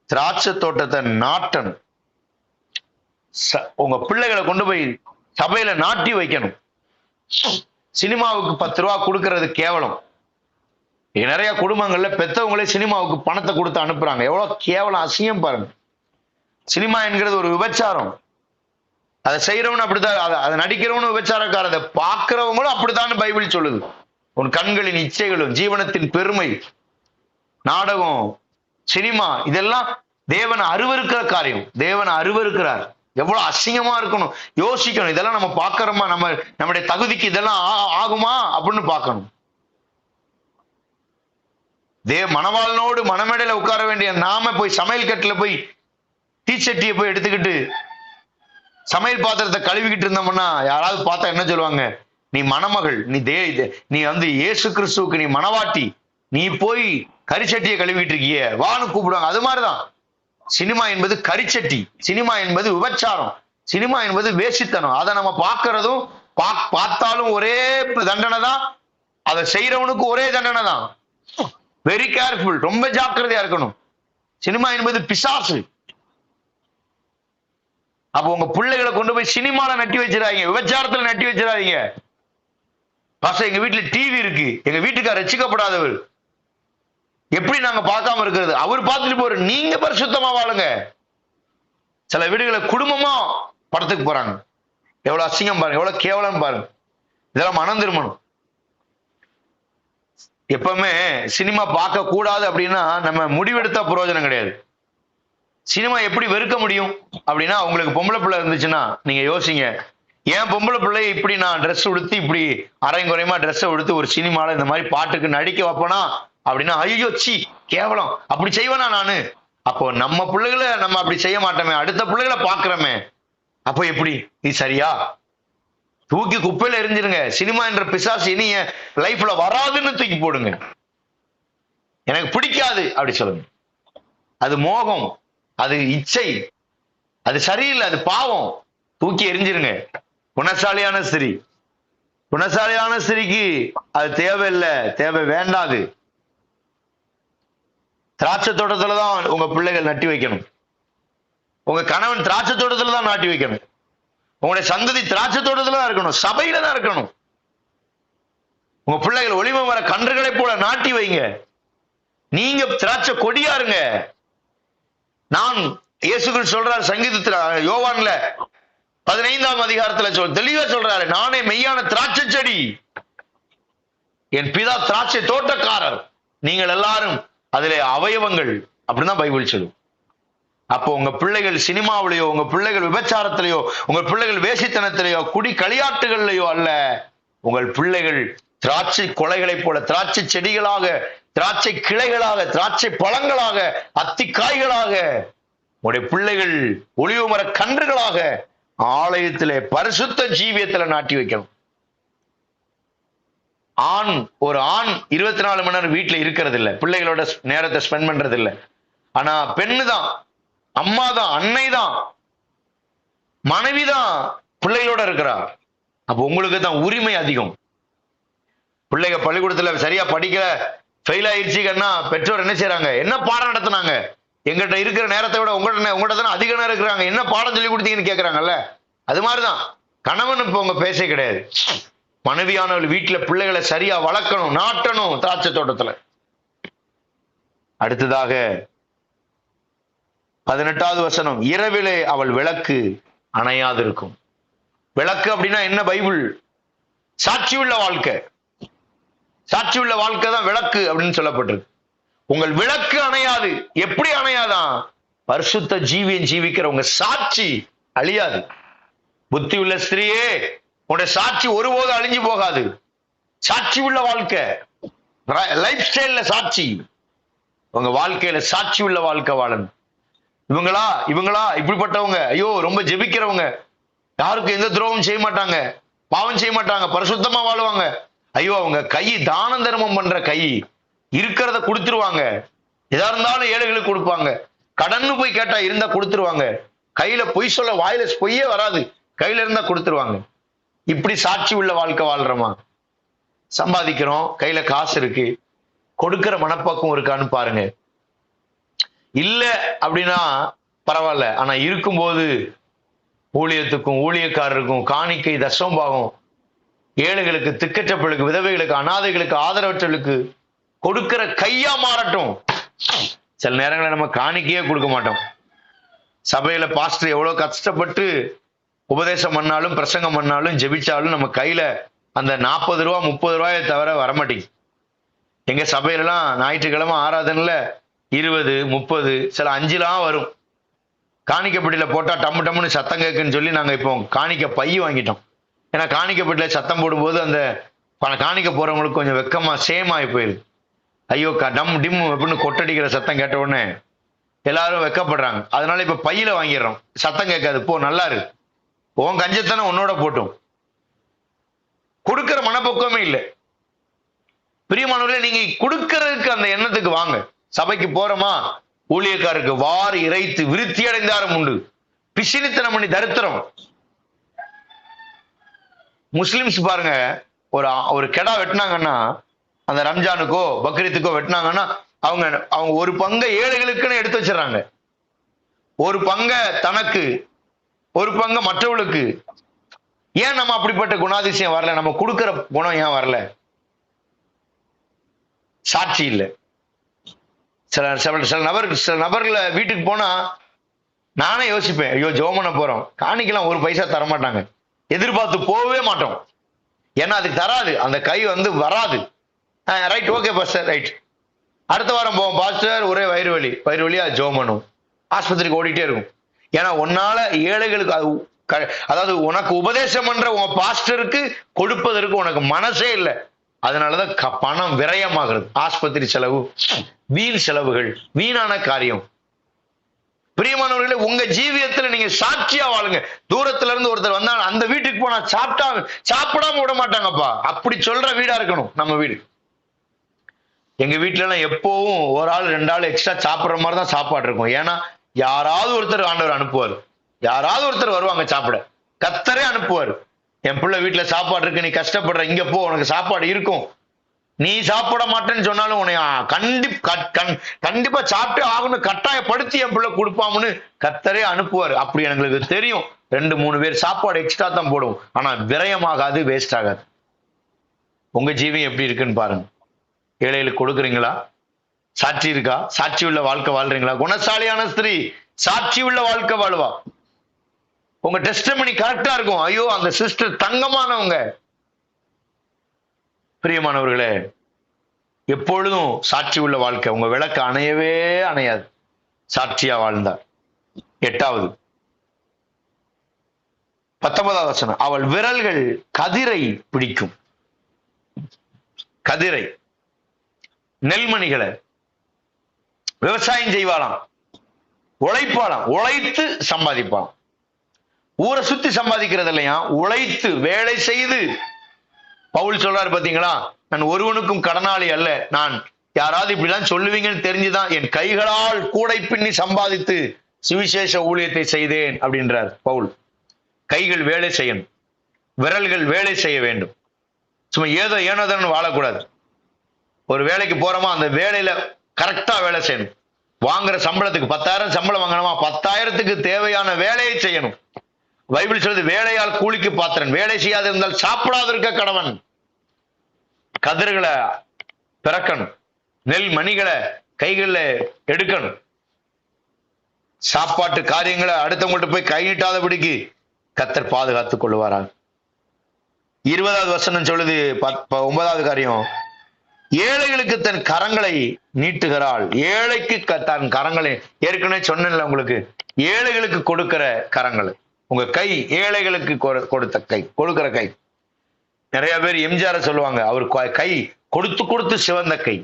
திராட்சை தோட்டத்தை நாட்டணும். உங்க பிள்ளைகளை கொண்டு போய் சபையில நாட்டி வைக்கணும். சினிமாவுக்கு 10 ரூபா கொடுக்கறது கேவலம். நிறைய குடும்பங்கள்ல பெத்தவங்களே சினிமாவுக்கு பணத்தை கொடுத்து அனுப்புறாங்க. எவ்வளவு கேவலம், அசிங்கம் பாருங்க. சினிமா என்கிறது ஒரு விபச்சாரம். அதை செய்யறவனு அப்படித்தான், அதை நடிக்கிறவனு விபச்சாரக்கார, அதை பார்க்கிறவங்களும் அப்படித்தான் பைபிள் சொல்லுது. உன் கண்களின் இச்சைகளும் ஜீவனத்தின் பெருமை, நாடகம், சினிமா, இதெல்லாம் தேவன் அருவருக்கிற காரியம். தேவன் அருவருக்கிறார். எவ்வளவு அசிங்கமா இருக்கணும், யோசிக்கணும். இதெல்லாம் நம்ம பார்க்கிறோமா? நம்முடைய தகுதிக்கு இதெல்லாம் ஆகுமா அப்படின்னு பார்க்கணும். மணவாளனோடு மணமேடையில உட்கார வேண்டிய நாம போய் சமையல் கட்டுல போய் தீச்சட்டியை போய் எடுத்துக்கிட்டு சமையல் பாத்திரத்தை கழுவிக்கிட்டு இருந்தோம்னா யாராவது பார்த்தா என்ன சொல்லுவாங்க? நீ மணமகள், நீ இயேசு கிறிஸ்துவுக்கு நீ மணவாட்டி, நீ போய் கரிச்சட்டியை கழுவிட்டு இருக்கிய வான்னு கூப்பிடுவாங்க. அது மாதிரிதான் சினிமா என்பது கரிச்சட்டி, சினிமா என்பது விபச்சாரம், சினிமா என்பது வேசித்தனம். அதை நம்ம பார்க்கறதும் பார்த்தாலும் ஒரே தண்டனை தான், அதை செய்யறவனுக்கு ஒரே தண்டனை தான். வெரி கேர்ஃபுல், ரொம்ப ஜாக்கிரதையா இருக்கணும். சினிமா என்பது பிசாசு. அப்போ உங்க பிள்ளைகளை கொண்டு போய் சினிமால நட்டி வச்சிடாதீங்க, விபச்சாரத்துல நட்டி வச்சிடாதீங்க. பாஸ்டர், எங்க வீட்டுல டிவி இருக்கு, எங்க வீட்டுக்கார ரட்சிக்கப்படாதவர், எப்படி நாங்க பார்க்காம இருக்கிறது? அவர் பார்த்துட்டு போற, நீங்க பரிசுத்தமா வாழுங்க. சில வீடுகளை குடும்பமா படத்துக்கு போறாங்க. எவ்வளவு அசிங்கம் பாருங்க, எவ்வளவு கேவலம் பாருங்க. இதெல்லாம் மனம் திரும்பணும். எப்பவுமே சினிமா பார்க்க கூடாது அப்படின்னா நம்ம முடிவெடுத்தா பிரயோஜனம் கிடையாது. சினிமா எப்படி வெறுக்க முடியும் அப்படின்னா, உங்களுக்கு பொம்பளை பிள்ளை இருந்துச்சுன்னா நீங்க யோசிங்க, ஏன் பொம்பளை பிள்ளை இப்படி நான் ட்ரெஸ் உடுத்தி இப்படி அரைங்குறையமா ட்ரெஸ்ஸை உடுத்து ஒரு சினிமால இந்த மாதிரி பாட்டுக்கு நடிக்க வைப்பனா அப்படின்னா, ஐயோ சி கேவலம், அப்படி செய்வேனா நானு? அப்போ நம்ம பிள்ளைகளை நம்ம அப்படி செய்ய மாட்டோமே, அடுத்த பிள்ளைகளை பாக்குறோமே, அப்போ எப்படி? இது சரியா? தூக்கி குப்பையில எரிஞ்சிருங்க. சினிமா என்ற பிசாசு இனி என் லைஃப்ல வராதுன்னு தூக்கி போடுங்க. எனக்கு பிடிக்காது அப்படி சொல்லுங்க. அது மோகம், அது இச்சை, அது சரியில்லை, அது பாவம். தூக்கி எரிஞ்சிருங்க. குணசாலியான ஸ்திரீ, குணசாலியான ஸ்திரீக்கு அது தேவையில்லை, தேவை வேண்டாது. திராட்சை தோட்டத்துலதான் உங்க பிள்ளைகள் நட்டி வைக்கணும். உங்க கணவன் திராட்சை தோட்டத்துல தான் நாட்டி வைக்கணும். உங்களுடைய சந்ததி திராட்சை தோட்டத்துல தான் இருக்கணும், சபையில தான் இருக்கணும். உங்க பிள்ளைகள் ஒளிவ மர கன்றுகளை போல நாட்டி வைங்க. நீங்க திராட்சை கொடியா இருங்க. நான் இயேசுக்கள் சொல்றாரு சங்கீதத்துல, யோவான்ல 15ஆம் அதிகாரத்துல தெளிவா சொல்றாரு, நானே மெய்யான திராட்சை செடி, என் பிதா திராட்சை தோட்டக்காரர், நீங்கள் எல்லாரும் அதிலே அவயவங்கள் அப்படிதான் பைபிள் சொல்லும். அப்போ உங்க பிள்ளைகள் சினிமாவிலேயோ, உங்க பிள்ளைகள் விபச்சாரத்திலேயோ, உங்க பிள்ளைகள் வேசித்தனத்திலேயோ, குடி களியாட்டுகள்லையோ அல்ல. உங்கள் பிள்ளைகள் திராட்சை கொலைகளைப் போல திராட்சை செடிகளாக, திராட்சை கிளைகளாக, திராட்சை பழங்களாக, அத்திக்காய்களாக, உங்களுடைய பிள்ளைகள் ஒளிவு மர கன்றுகளாக ஆலயத்திலே பரிசுத்த ஜீவியத்துல நாட்டி வைக்கணும். ஒரு ஆண் 24 மணி நேரம் வீட்டுல இருக்கிறது இல்லை, பிள்ளைகளோட நேரத்தை ஸ்பெண்ட் பண்றது இல்லை. ஆனா பெண்ணு தான், அம்மா தான், அன்னை தான், மனைவி தான் பிள்ளைகளோட இருக்கிறா. அப்ப உங்களுக்கு தான் உரிமை அதிகம். பிள்ளைங்க பள்ளிக்கூடத்துல சரியா படிக்கல, ஃபெயில் ஆயிடுச்சுன்னா பெற்றோர் என்ன செய்யறாங்க? என்ன பாடம் நடத்தினாங்க? எங்கிட்ட இருக்கிற நேரத்தை விட உங்கள்கிட்ட தானே அதிக நேரம் இருக்கிறாங்க, என்ன பாடம் சொல்லி கொடுத்தீங்கன்னு கேட்கறாங்கல்ல. அது மாதிரிதான் கணவன் இப்ப உங்க பேச கிடையாது. மனைவியானவள் வீட்டுல பிள்ளைகளை சரியா வளர்க்கணும், நாட்டணும் திராட்சை தோட்டத்துல. அடுத்ததாக 18வது வசனம், இரவிலே அவள் விளக்கு அணையாது இருக்கும். விளக்கு அப்படின்னா என்ன? பைபிள் சாட்சி உள்ள வாழ்க்கை. சாட்சி உள்ள வாழ்க்கை தான் விளக்கு அப்படின்னு சொல்லப்பட்டிருக்கு. உங்கள் விளக்கு அணையாது. எப்படி அணையாதான்? பரிசுத்த ஜீவியம் ஜீவிக்கிறவங்க சாட்சி அழியாது. புத்தி உள்ள ஸ்திரீயே, உன்னுடைய சாட்சி ஒருபோது அழிஞ்சு போகாது. சாட்சி உள்ள வாழ்க்கை, லைஃப் ஸ்டைல்ல சாட்சி, உங்க வாழ்க்கையில சாட்சி உள்ள வாழ்க்கை வாழணும். இவங்களா இவங்களா இப்படிப்பட்டவங்க, ஐயோ ரொம்ப ஜெபிக்கிறவங்க, யாருக்கும் எந்த துரோகம் செய்ய மாட்டாங்க, பாவம் செய்ய மாட்டாங்க, பரிசுத்தமா வாழுவாங்க. ஐயோ அவங்க கை தான தர்மம் பண்ற கை, இருக்கிறத கொடுத்துருவாங்க, எதா இருந்தாலும் ஏழைகளுக்கு கொடுப்பாங்க, கடன்னு போய் கேட்டா இருந்தா கொடுத்துருவாங்க, கையில பொய் சொல்ல வாயில பொய்யே வராது, கையில இருந்தா கொடுத்துருவாங்க. இப்படி சாட்சி உள்ள வாழ்க்கை வாழ்றோமா? சம்பாதிக்கிறோம், கையில காசு இருக்கு, கொடுக்கிற மனப்பக்குவம் இருக்கான்னு பாருங்க. இல்ல அப்படின்னா பரவாயில்ல, ஆனா இருக்கும்போது ஊழியத்துக்கும் ஊழியக்காரருக்கும் காணிக்கை தசமபாகம், ஏழைகளுக்கு, திக்கற்றவர்களுக்கு, விதவைகளுக்கு, அனாதைகளுக்கு, ஆதரவற்றவர்களுக்கு கொடுக்கிற கையா மாறட்டும். சில நேரங்களில் நம்ம காணிக்கையே கொடுக்க மாட்டோம். சபையில பாஸ்டர் எவ்வளவு கஷ்டப்பட்டு உபதேசம் பண்ணாலும் பிரசங்கம் பண்ணாலும் ஜெபிச்சாலும் நம்ம கையில அந்த 40 ரூபா 30 ரூபாயை தவிர வரமாட்டேங்குது. எங்க சபையிலாம் ஞாயிற்றுக்கிழமை ஆராதனைல 20 30 சில 5 வரும். காணிக்கப்பட்டியில போட்டா டம்மு டம்முன்னு சத்தம் கேட்குன்னு சொல்லி நாங்க இப்போ காணிக்க பை வாங்கிட்டோம். ஏன்னா காணிக்கப்பட்டியில சத்தம் போடும்போது அந்த காணிக்க போறவங்களுக்கு கொஞ்சம் வெக்கமா சேம் ஆகி போயிருக்கு. ஐயோ டம் டிம் அப்படின்னு கொட்டடிக்கிற சத்தம் கேட்ட உடனே எல்லாரும் வெக்கப்படுறாங்க. அதனால இப்ப பையில வாங்கிடுறோம், சத்தம் கேட்காது, போ நல்லா இருக்கு, உன் கஞ்சத்தனை உன்னோட போட்டும். கொடுக்கிற மனப்பக்குவமே இல்லை. பிரியமானவர்களே, நீங்க கொடுக்கறதுக்கு அந்த எண்ணத்துக்கு வாங்க. சபைக்கு போறோமா, ஊழியக்காரருக்கு வாரி இறைத்து விருத்தி அடைந்தாரும் உண்டு, பிசினித்தனம் பண்ணி தரித்திரம். முஸ்லிம்ஸ் பாருங்க, ஒரு கெடா வெட்டினாங்கன்னா, அந்த ரம்ஜானுக்கோ பக்ரீத்துக்கோ வெட்டினாங்கன்னா அவங்க ஒரு பங்கை ஏழைகளுக்குன்னு எடுத்து வச்சிடறாங்க, ஒரு பங்கை தனக்கு, ஒரு பங்கை மற்றவர்களுக்கு. ஏன் நம்ம அப்படிப்பட்ட குணாதிசயம் வரல? நம்ம கொடுக்கிற குணம் ஏன் வரல? சாட்சி இல்லை. சில நபர்கள வீட்டுக்கு போனா நானே யோசிப்பேன், ஐயோ ஜெபம் பண்ண போறோம், காணிக்கலாம் ஒரு பைசா தரமாட்டாங்க, எதிர்பார்த்து போகவே மாட்டோம். ஏன்னா அதுக்கு தராது, அந்த கை வராது. ரைட், ஓகே பாஸ்டர், ரைட், அடுத்த வாரம் போவோம் பாஸ்டர், ஒரே வயிறு வலியா ஜெபம் பண்ணுவோம், ஆஸ்பத்திரிக்கு ஓடிட்டே இருக்கும். ஏன்னா உன்னால ஏழைகளுக்கு, அதாவது உனக்கு உபதேசம் பண்ற உன் பாஸ்டருக்கு கொடுப்பதற்கு உனக்கு மனசே இல்லை. அதனாலதான் பணம் விரயமாகிறது, ஆஸ்பத்திரி செலவு, வீண் செலவுகள், வீணான காரியம். பிரியமானவர்களே, உங்க ஜீவியத்துல நீங்க சாட்சியா வாழுங்க. தூரத்துல இருந்து ஒருத்தர் வந்தா அந்த வீட்டுக்கு போனா சாப்பிடாம விட மாட்டாங்கப்பா, அப்படி சொல்ற வீடா இருக்கணும் நம்ம வீடு. எங்க வீட்டுல எல்லாம் எப்பவும் ஒரு ஆள் 2 ஆள் எக்ஸ்ட்ரா சாப்பிடுற மாதிரி தான் சாப்பாடு இருக்கும். ஏன்னா யாராவது ஒருத்தர் ஆண்டவர் அனுப்புவார், யாராவது ஒருத்தர் வருவாங்க சாப்பிட, கர்த்தரே அனுப்புவார். என் பிள்ளை வீட்டுல சாப்பாடு இருக்கு, நீ கஷ்டப்படுற, இங்க போ, உனக்கு சாப்பாடு இருக்கும். நீ சாப்பிட மாட்டேன்னு சொன்னாலும் உன்னை கண்டிப்பா சாப்பிட்டே ஆகணும், கட்டாயப்படுத்தி என் பிள்ளை கொடுப்பாம்னு கர்த்தரே அனுப்புவார். அப்படி எங்களுக்கு தெரியும். 2-3 பேர் சாப்பாடு எக்ஸ்ட்ரா தான் போடுவோம், ஆனா விரயமாகாது, வேஸ்ட் ஆகாது. உங்க ஜீவியம் எப்படி இருக்குன்னு பாருங்க. ஏழைகளுக்கு கொடுக்குறீங்களா? சாட்சி இருக்கா? சாட்சி உள்ள வாழ்க்கை வாழ்றீங்களா? குணசாலியான ஸ்திரீ சாட்சி உள்ள வாழ்க்கை வாழ்வா. உங்க டெஸ்டிமனி கரெக்டா இருக்கும். ஐயோ அந்த சிஸ்டர் தங்கமானவங்க. பிரியமானவர்களே, எப்பொழுதும் சாட்சி உள்ள வாழ்க்கை. உங்க விளக்கு அணையவே அணையாது, சாட்சியா வாழ்ந்தார். 8வது 19வது வசனம், அவள் விரல்கள் கதிரை பிடிக்கும். கதிரை, நெல்மணிகளை விவசாயம் செய்வாளாம், உழைப்பாளாம், உழைத்து சம்பாதிப்பாளாம். ஊரை சுத்தி சம்பாதிக்கிறது இல்லையா, உழைத்து வேலை செய்து. பவுல் சொல்றாரு பாத்தீங்களா, நான் ஒருவனுக்கும் கடனாளி அல்ல, நான் யாராவது இப்படிலாம் சொல்லுவீங்கன்னு தெரிஞ்சுதான் என் கைகளால் கூடை பின்னி சம்பாதித்து சுவிசேஷ ஊழியத்தை செய்தேன் அப்படின்றார் பவுல். கைகள் வேலை செய்யணும், விரல்கள் வேலை செய்ய வேண்டும். சும்மா ஏனோதான்னு வாழக்கூடாது. ஒரு வேலைக்கு போறோமா, அந்த வேலையில கரெக்டா வேலை செய்யணும். வாங்குற சம்பளத்துக்கு 10,000 சம்பளம் வாங்கணுமா, 10,000க்கு தேவையான வேலையை செய்யணும். பைபிள் சொல்லுது, வேலையால் கூலிக்கு பாத்திரன், வேலை செய்யாது இருந்தால் சாப்பிடாது இருக்க கடவன். கதிர்களை பிறக்கணும், நெல் மணிகளை கைகள்ல எடுக்கணும். சாப்பாட்டு காரியங்களை அடுத்தவங்கள்ட்ட போய் கை நீட்டாதபடிக்கு கர்த்தர் பாதுகாத்துக் கொள்வாராக. 20வது வசனம் சொல்லுது, 9வது காரியம், ஏழைகளுக்கு தன் கரங்களை நீட்டுகிறாள். ஏழைக்கு தன் கரங்களை, ஏற்கனவே சொன்னேன்ல உங்களுக்கு, ஏழைகளுக்கு கொடுக்கிற கரங்கள். உங்க கை ஏழைகளுக்கு கொடுத்த கை, கொடுக்கிற கை. நிறைய பேர் எம்ஜிஆர் சொல்லுவாங்க, அவர் கை கொடுத்து கொடுத்து சிவந்த கை.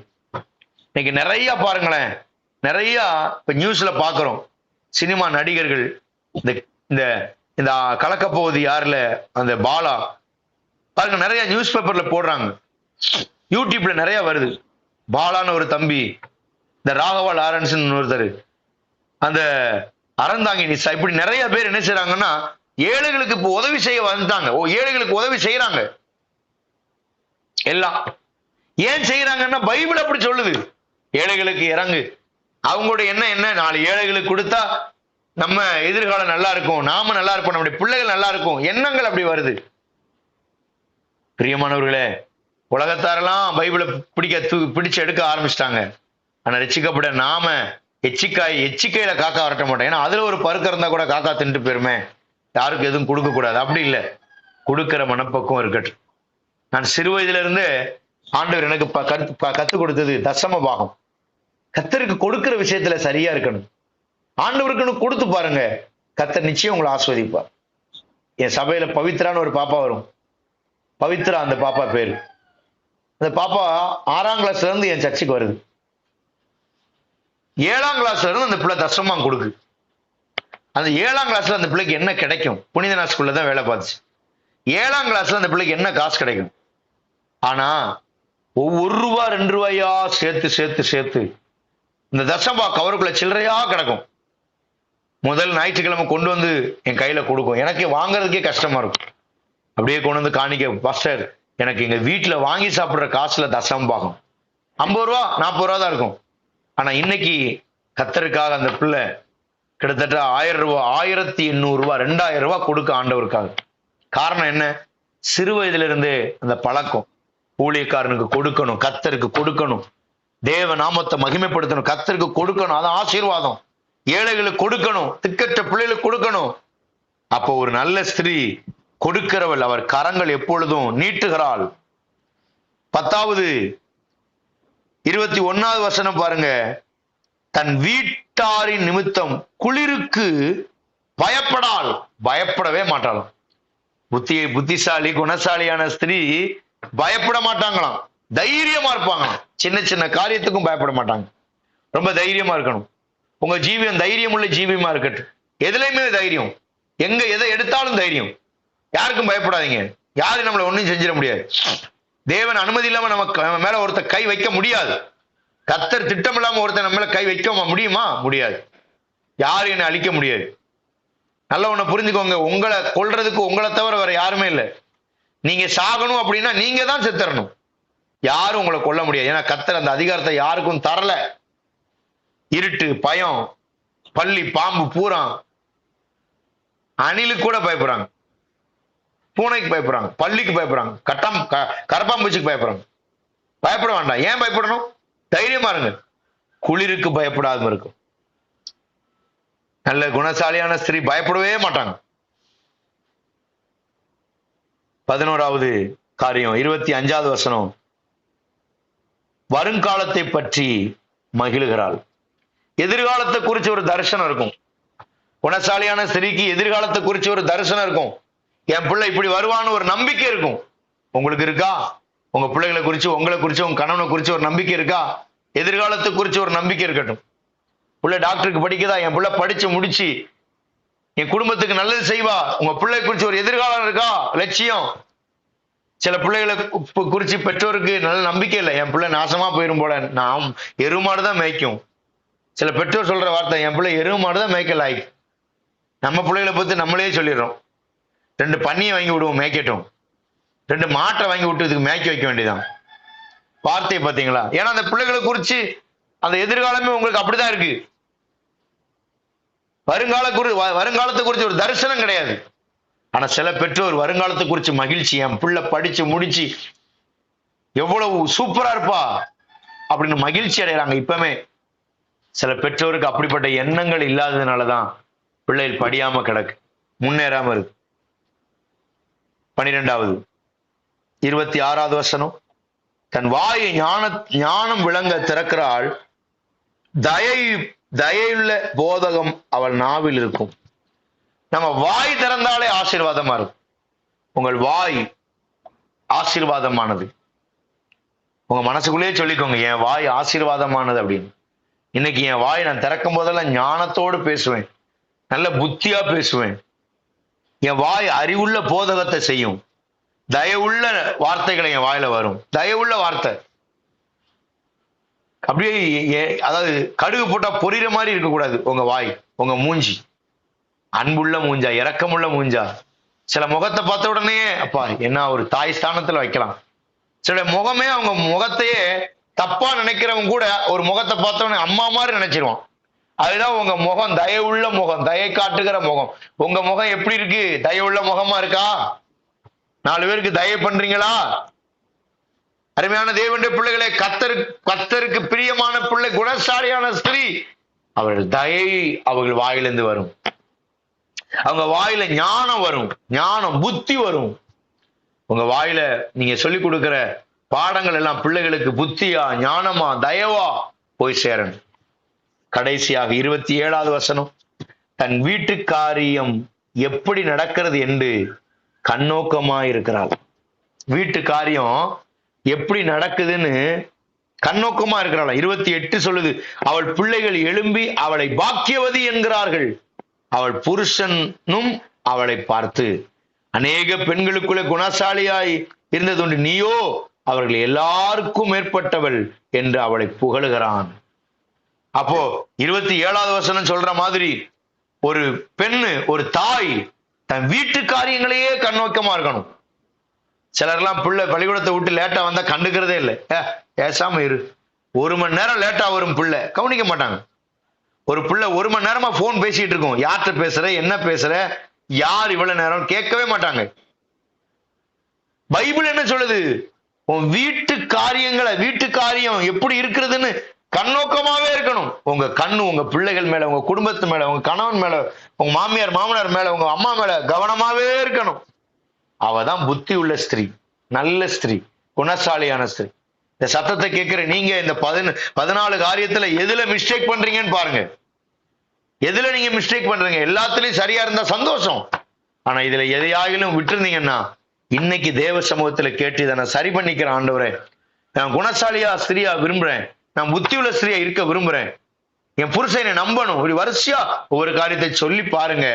இன்னைக்கு நிறைய பாருங்களேன், நிறைய இப்ப நியூஸ்ல பாக்குறோம், சினிமா நடிகர்கள் இந்த இந்த கலக்கப்போவது யாருல அந்த பாலா பாருங்க, நிறைய நியூஸ் பேப்பர்ல போடுறாங்க, யூடியூப்ல நிறைய வருது. பாலான்னு ஒரு தம்பி, இந்த ராகவா லாரன்ஸ் ஒருத்தர், அந்த அறந்தாங்கி நிசா, இப்படி நிறைய பேர் என்ன செய்யறாங்கன்னா ஏழைகளுக்கு இப்ப உதவி செய்ய வந்துட்டாங்க. ஏழைகளுக்கு உதவி செய்யறாங்க. எல்லாம் ஏன் செய்யறாங்கன்னா பைபிள் அப்படி சொல்லுது, ஏழைகளுக்கு இறங்கு. அவங்களுடைய என்ன என்ன, நாலு ஏழைகளுக்கு கொடுத்தா நம்ம எதிர்காலம் நல்லா இருக்கும், நாம நல்லா இருப்போம், நம்முடைய பிள்ளைகள் நல்லா இருக்கும், எண்ணங்கள் அப்படி வருது. பிரியமானவர்களே, உலகத்தாரெல்லாம் பைபிளை பிடிச்சு எடுக்க ஆரம்பிச்சிட்டாங்க. ஆனா ரட்சிக்கப்பட நாம எச்சிக்கையில காக்கா வரட்ட மாட்டோம். ஏன்னா அதுல ஒரு பருக்க இருந்தா கூட காக்கா தின்ட்டு போயிருமே, யாருக்கும் எதுவும் கொடுக்க கூடாது. அப்படி இல்லை, கொடுக்கிற மனப்பக்குவம் இருக்கட்டும். நான் சிறு வயதுல இருந்து ஆண்டவர் எனக்கு கத்துக் கொடுத்தது தசம பாகம். கத்தருக்கு கொடுக்கிற விஷயத்துல சரியா இருக்கணும். ஆண்டவருக்குன்னு கொடுத்து பாருங்க, கத்தர் நிச்சயம் உங்களை ஆஸ்வதிப்பார். என் சபையில பவித்ரான்னு ஒரு பாப்பா வரும், பவித்ரா அந்த பாப்பா பேரு. அந்த பாப்பா 6ஆம் கிளாஸ்ல இருந்து என் சர்ச்சுக்கு வருது. 7ஆம் கிளாஸ்ல இருந்து அந்த பிள்ளை தசமா கொடுக்கு. அந்த 7ஆம் கிளாஸ்ல அந்த பிள்ளைக்கு என்ன கிடைக்கும்? புனிதனா ஸ்கூல்ல தான் வேலை பார்த்துச்சு. 7ஆம் கிளாஸ்ல அந்த பிள்ளைக்கு என்ன காசு கிடைக்கும்? ஆனா ஒவ்வொரு ரூபா 2 ரூபாயா சேர்த்து சேர்த்து சேர்த்து இந்த தசம்பா கவருக்குள்ள சில்லறையா கிடக்கும். முதல் ஞாயிற்றுக்கிழமை கொண்டு வந்து என் கையில கொடுக்கும். எனக்கு வாங்குறதுக்கே கஷ்டமா இருக்கும். அப்படியே கொண்டு வந்து காணிக்க, பாஸ்டர் எனக்கு எங்க வீட்டுல வாங்கி சாப்பிடுற காசுல தசம்பாகும் 50 ரூபா 40 ரூபா தான் இருக்கும். ஆனா இன்னைக்கு கத்தருக்காக அந்த பிள்ளை கிட்டத்தட்ட 1000 ரூபாய், 1800 ரூபாய், 2000 ரூபாய் கொடுக்க ஆண்டவருக்காக. காரணம் என்ன? சிறு வயதுல இருந்தே அந்த பழக்கம். ஊழியக்காரனுக்கு கொடுக்கணும், கத்தருக்கு கொடுக்கணும், தேவ நாமத்தை மகிமைப்படுத்தணும், கத்தருக்கு கொடுக்கணும், அதான் ஆசீர்வாதம். ஏழைகளுக்கு கொடுக்கணும், திக்கற்ற பிள்ளைகளுக்கு கொடுக்கணும். அப்போ ஒரு நல்ல ஸ்திரீ கொடுக்கிறவள், அவர் கரங்கள் எப்பொழுதும் நீட்டுகிறாள். 10வது 21வது வசனம் பாருங்க, தன் வீட்டாரின் நிமித்தம் குளிருக்கு பயப்படாள். பயப்படவே மாட்டாளாம். புத்திசாலி குணசாலியான ஸ்திரீ பயப்பட மாட்டாங்களாம், தைரியமா இருப்பாங்களாம். சின்ன சின்ன காரியத்துக்கும் பயப்பட மாட்டாங்க. ரொம்ப தைரியமா இருக்கணும். உங்க ஜீவியம் தைரியம் உள்ள ஜீவியமா இருக்கட்டும். எதுலையுமே தைரியம், எங்க எதை எடுத்தாலும் தைரியம். யாருக்கும் பயப்படாதீங்க. யாரும் நம்மளை ஒண்ணும் செஞ்சிட முடியாது. தேவன் அனுமதி இல்லாம நம்ம மேல ஒருத்தர் கை வைக்க முடியாது. கத்தர் திட்டம் இல்லாம ஒருத்தர் நம்ம மேல கை வைக்க முடியுமா? முடியாது. யாரும் என்னை அழிக்க முடியாது. நல்ல ஒண்ணு புரிஞ்சுக்கோங்க, உங்களை கொல்றதுக்கு உங்களை தவிர வேற யாருமே இல்லை. நீங்க சாகணும் அப்படின்னா நீங்க தான் செத்துறணும், யாரும் உங்களை கொல்ல முடியாது. ஏன்னா கத்தர் அந்த அதிகாரத்தை யாருக்கும் தரல. இருட்டு, பயம், பள்ளி, பாம்பு, பூரான், அணிலுக்கு கூட பயப்படுறாங்க, பூனைக்கு பயப்படுறாங்க, பள்ளிக்கு பயப்படுறாங்க, கரப்பாம்பூச்சிக்கு பயப்படுறாங்க. பயப்பட வேண்டாம். ஏன் பயப்படணும்? தைரியமா இருங்க. குளிருக்கு பயப்படாம இருக்கும். நல்ல குணசாலியான ஸ்திரீ பயப்படவே மாட்டாங்க. 11வது காரியம் 25வது வசனம், வருங்காலத்தை பற்றி மகிழுகிறாள். எதிர்காலத்தை குறிச்சு ஒரு தரிசனம் இருக்கும். குணசாலியான ஸ்திரீக்கு எதிர்காலத்தை குறிச்சு ஒரு தரிசனம் இருக்கும். என் பிள்ளை இப்படி வருவான்னு ஒரு நம்பிக்கை இருக்கும். உங்களுக்கு இருக்கா? உங்க பிள்ளைகளை குறிச்சு, உங்களை குறிச்சு, உங்க கணவனை குறிச்சு ஒரு நம்பிக்கை இருக்கா? எதிர்காலத்தை குறிச்சு ஒரு நம்பிக்கை இருக்கட்டும். பிள்ளை டாக்டருக்கு படிக்குதா? என் பிள்ளை படிச்சு முடிச்சு என் குடும்பத்துக்கு நல்லது செய்வா. உங்க பிள்ளை குறிச்சு ஒரு எதிர்காலம் இருக்கா? லட்சியம். சில பிள்ளைகளை குறிச்சு பெற்றோருக்கு நல்ல நம்பிக்கை இல்லை. என் பிள்ளை நாசமா போயிரும் போல, நாம் எருமாடுதான் மேய்க்கும். சில பெற்றோர் சொல்ற வார்த்தை, என் பிள்ளை எருமாடுதான் மேய்க்கல. நம்ம பிள்ளைகளை பத்தி நம்மளே சொல்லிடுறோம். 2 பன்னியை வாங்கி விடுவோம் மேய்க்கட்டும், 2 மாட்டை வாங்கி விட்டு இதுக்கு மேய்க்க வைக்க வேண்டியதான். வார்த்தையை பார்த்தீங்களா? ஏன்னா அந்த பிள்ளைகளை குறிச்சு அந்த எதிர்காலமே உங்களுக்கு அப்படிதான் இருக்கு. வருங்காலத்தை குறிச்சு ஒரு தரிசனம் கிடையாது. ஆனா சில பெற்றோர் வருங்காலத்தை குறிச்சு மகிழ்ச்சி, என் பிள்ளை படிச்சு முடிச்சு எவ்வளவு சூப்பரா இருப்பா அப்படின்னு மகிழ்ச்சி அடைகிறாங்க. இப்பவுமே சில பெற்றோருக்கு அப்படிப்பட்ட எண்ணங்கள் இல்லாததுனாலதான் பிள்ளைகள் படியாம கிடக்கு, முன்னேறாம இருக்கு. 12வது 26வது வசனம், தன் வாயை ஞானம் விளங்க திறக்கிறாள். தயையுள்ள போதகம் அவள் நாவில் இருக்கும். நம்ம வாய் திறந்தாலே ஆசீர்வாதமா இருக்கும். உங்கள் வாய் ஆசீர்வாதமானது. உங்க மனசுக்குள்ளேயே சொல்லிக்கோங்க, என் வாய் ஆசீர்வாதமானது அப்படின்னு. இன்னைக்கு என் வாய் நான் திறக்கும் போதெல்லாம் ஞானத்தோடு பேசுவேன், நல்ல புத்தியா பேசுவேன். என் வாய் அறிவுள்ள போதகத்தை செய்யும். தயவுள்ள வார்த்தைகளை என் வாயில வரும். தயவுள்ள வார்த்தை அப்படியே, அதாவது கடுகு போட்டா பொரியிற மாதிரி இருக்கக்கூடாது உங்க வாய், உங்க மூஞ்சி. அன்புள்ள மூஞ்சா, இரக்கமுள்ள மூஞ்சா. சில முகத்தை பார்த்த உடனே அப்பா என்ன ஒரு தாய் ஸ்தானத்துல வைக்கலாம். சில முகமே அவங்க முகத்தையே தப்பா நினைக்கிறவங்க கூட ஒரு முகத்தை பார்த்த உடனே அம்மா மாதிரி நினைச்சிருவான். அதுதான் உங்க முகம், தயவுள்ள முகம், தயை காட்டுகிற முகம். உங்க முகம் எப்படி இருக்கு? தயவுள்ள முகமா இருக்கா? 4 பேருக்கு தயை பண்றீங்களா? அருமையான தேவனுடைய பிள்ளைகளே, கர்த்தருக்கு பிரியமான பிள்ளை, குணசாலியான ஸ்திரீ, அவர்கள் தயை அவர்கள் வாயிலிருந்து வரும். அவங்க வாயில ஞானம் வரும், ஞானம் புத்தி வரும். உங்க வாயில நீங்க சொல்லிக் கொடுக்கிற பாடங்கள் எல்லாம் பிள்ளைகளுக்கு புத்தியா, ஞானமா, தயவா போய் சேரணும். கடைசியாக 27வது வசனம், தன் வீட்டு காரியம் எப்படி நடக்கிறது என்று கண்ணோக்கமா இருக்கிறாள். வீட்டு காரியம் எப்படி நடக்குதுன்னு கண்ணோக்கமா இருக்கிறாள். 28 சொல்லுது, அவள் பிள்ளைகள் எழும்பி அவளை பாக்கியவதி என்கிறார்கள். அவள் புருஷனும் அவளை பார்த்து, அநேக பெண்களுக்குள்ளே குணசாலியாய் இருந்ததுண்டு, நீயோ அவர்கள் எல்லாருக்கும் மேற்பட்டவள் என்று அவளை புகழுகிறான். அப்போ 27வது வசனம் சொல்ற மாதிரி ஒரு பெண்ணு, ஒரு தாய் தன் வீட்டு காரியங்களையே கண்ணோக்கமா இருக்கணும். சிலர்லாம் பிள்ளை பள்ளிக்கூடத்தை விட்டு லேட்டா வந்தா கண்டுக்கிறதே இல்லை. பேசாம இரு, 1 மணி நேரம் லேட்டா வரும் பிள்ளை, கவனிக்க மாட்டாங்க. ஒரு பிள்ளை 1 மணி நேரமா போன் பேசிட்டு இருக்கும், யார்கிட்ட பேசுற, என்ன பேசுற, யார் இவ்வளவு நேரம், கேட்கவே மாட்டாங்க. பைபிள் என்ன சொல்லுது? உன் வீட்டு காரியங்களை, வீட்டு காரியம் எப்படி இருக்கிறதுன்னு கண்ணோக்கமாவே இருக்கணும். உங்க கண்ணு உங்க பிள்ளைகள் மேல, உங்க குடும்பத்து மேல, உங்க கணவன் மேல, உங்க மாமியார் மாமனார் மேல, உங்க அம்மா மேல கவனமாவே இருக்கணும். அவதான் புத்தி உள்ள ஸ்திரீ, நல்ல ஸ்திரீ, குணசாலியான ஸ்திரீ. இந்த சத்தத்தை கேட்கிற நீங்க இந்த 14 காரியத்துல எதுல மிஸ்டேக் பண்றீங்கன்னு பாருங்க. எதுல நீங்க மிஸ்டேக் பண்றீங்க? எல்லாத்துலயும் சரியா இருந்தா சந்தோஷம். ஆனா இதுல எதையாகிலும் விட்டுருந்தீங்கன்னா இன்னைக்கு தேவ சமூகத்துல கேட்டு இதை நான் சரி பண்ணிக்கிறேன் ஆண்டவரே, நான் குணசாலியா ஸ்திரியா விரும்புறேன், நான் புத்தி உள்ள ஸ்திரியா இருக்க விரும்புறேன், என் புருஷனை நம்பணும், இப்படி வரிசையா ஒவ்வொரு காரியத்தை சொல்லி பாருங்க.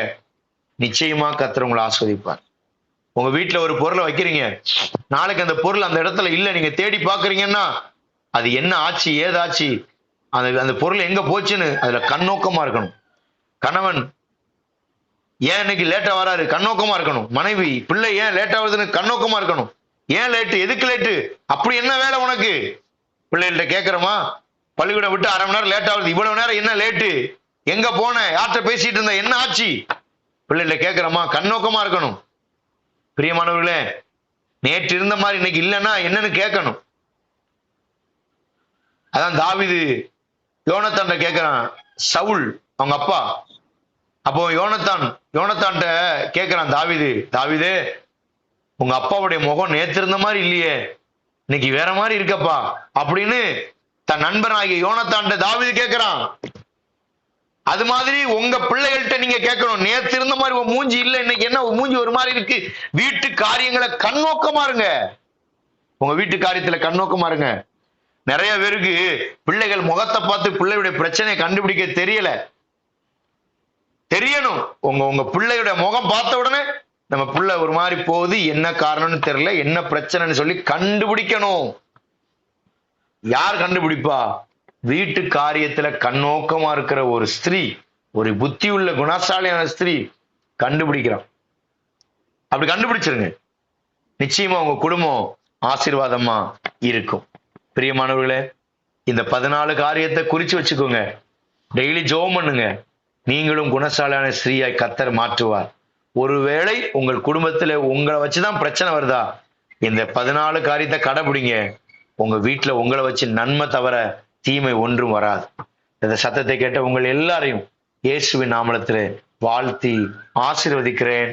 நிச்சயமா கர்த்தர் உங்களை ஆஸ்வதிப்பார். உங்க வீட்டுல ஒரு பொருளை வைக்கிறீங்க, நாளைக்கு அந்த பொருள் அந்த இடத்துல இல்ல, நீங்க தேடி பாக்குறீங்கன்னா அது என்ன ஆச்சு, ஏதாச்சு, அந்த பொருள் எங்க போச்சுன்னு அதுல கண்ணோக்கமா இருக்கணும். கணவன் ஏன் இன்னைக்கு லேட்டா வராரு, கண்ணோக்கமா இருக்கணும். மனைவி பிள்ளை ஏன் லேட்டா வருதுன்னு கண்ணோக்கமா இருக்கணும். ஏன் லேட்டு, எதுக்கு லேட்டு, அப்படி என்ன வேலை உனக்கு? பிள்ளைகள்கிட்ட கேட்கிறோமா, பள்ளிக்கூடம் விட்டு 1/2 மணி நேரம் லேட் ஆகுது, இவ்வளவு நேரம் என்ன லேட்டு, எங்க போன, யார்கிட்ட பேசிட்டு இருந்த, என்ன ஆச்சு, பிள்ளைகள்ட்ட கேட்கிறோமா? கண்ணோக்கமா இருக்கணும். பிரியமானவர்களே, நேற்று இருந்த மாதிரி இன்னைக்கு இல்லைன்னா என்னன்னு கேட்கணும். அதான் தாவீது யோனத்தான்ட்ட கேட்கிறான், சவுல் அவங்க அப்பா. அப்போ யோனத்தான்ட்ட கேட்கிறான் தாவீது, உங்க அப்பாவுடைய முகம் நேற்று இருந்த மாதிரி இல்லையே, இன்னைக்கு வேற மாதிரி இருக்கப்பா அப்படின்னு தன் நண்பனாகிய யோனத்தான்ட்ட தாவீது கேட்கிறான். அது மாதிரி உங்க பிள்ளைகள்கிட்ட நீங்க கேட்கணும், நேற்று இருந்த மாதிரி உங்க மூஞ்சி இல்ல, இன்னைக்கு என்ன மூஞ்சி ஒரு மாதிரி இருக்கு. வீட்டு காரியங்களை கண்ணோக்கமா இருங்க. உங்க வீட்டு காரியத்துல கண்ணோக்கமா இருங்க. நிறைய பேருக்கு பிள்ளைகள் முகத்தை பார்த்து பிள்ளையுடைய பிரச்சனையை கண்டுபிடிக்க தெரியணும். உங்க பிள்ளையுடைய முகம் பார்த்த உடனே நம்ம பிள்ளை ஒரு மாதிரி போகுது, என்ன காரணம்னு தெரியல, என்ன பிரச்சனைன்னு சொல்லி கண்டுபிடிக்கணும். யார் கண்டுபிடிப்பா? வீட்டு காரியத்துல கண்ணோக்கமா இருக்கிற ஒரு ஸ்திரீ, ஒரு புத்தி உள்ள குணசாலியான ஸ்திரீ கண்டுபிடிக்கிறான். அப்படி கண்டுபிடிச்சிருங்க, நிச்சயமா உங்க குடும்பம் ஆசீர்வாதமா இருக்கும். பிரியமானவர்களே, இந்த 14 காரியத்தை குறிச்சு வச்சுக்கோங்க. டெய்லி ஜெபம் பண்ணுங்க. நீங்களும் குணசாலியான ஸ்திரீயாய் கர்த்தர் மாற்றுவார். ஒருவேளை உங்கள் குடும்பத்துல உங்களை வச்சுதான் பிரச்சனை வருதா, இந்த 14 காரியத்தை கடைபிடிங்க. உங்க வீட்டுல உங்களை வச்சு நன்மை தவிர தீமை ஒன்றும் வராது. இந்த சத்தத்தை கேட்ட உங்கள் எல்லாரையும் இயேசுவின் நாமத்திலே வாழ்த்தி ஆசீர்வதிக்கிறேன்.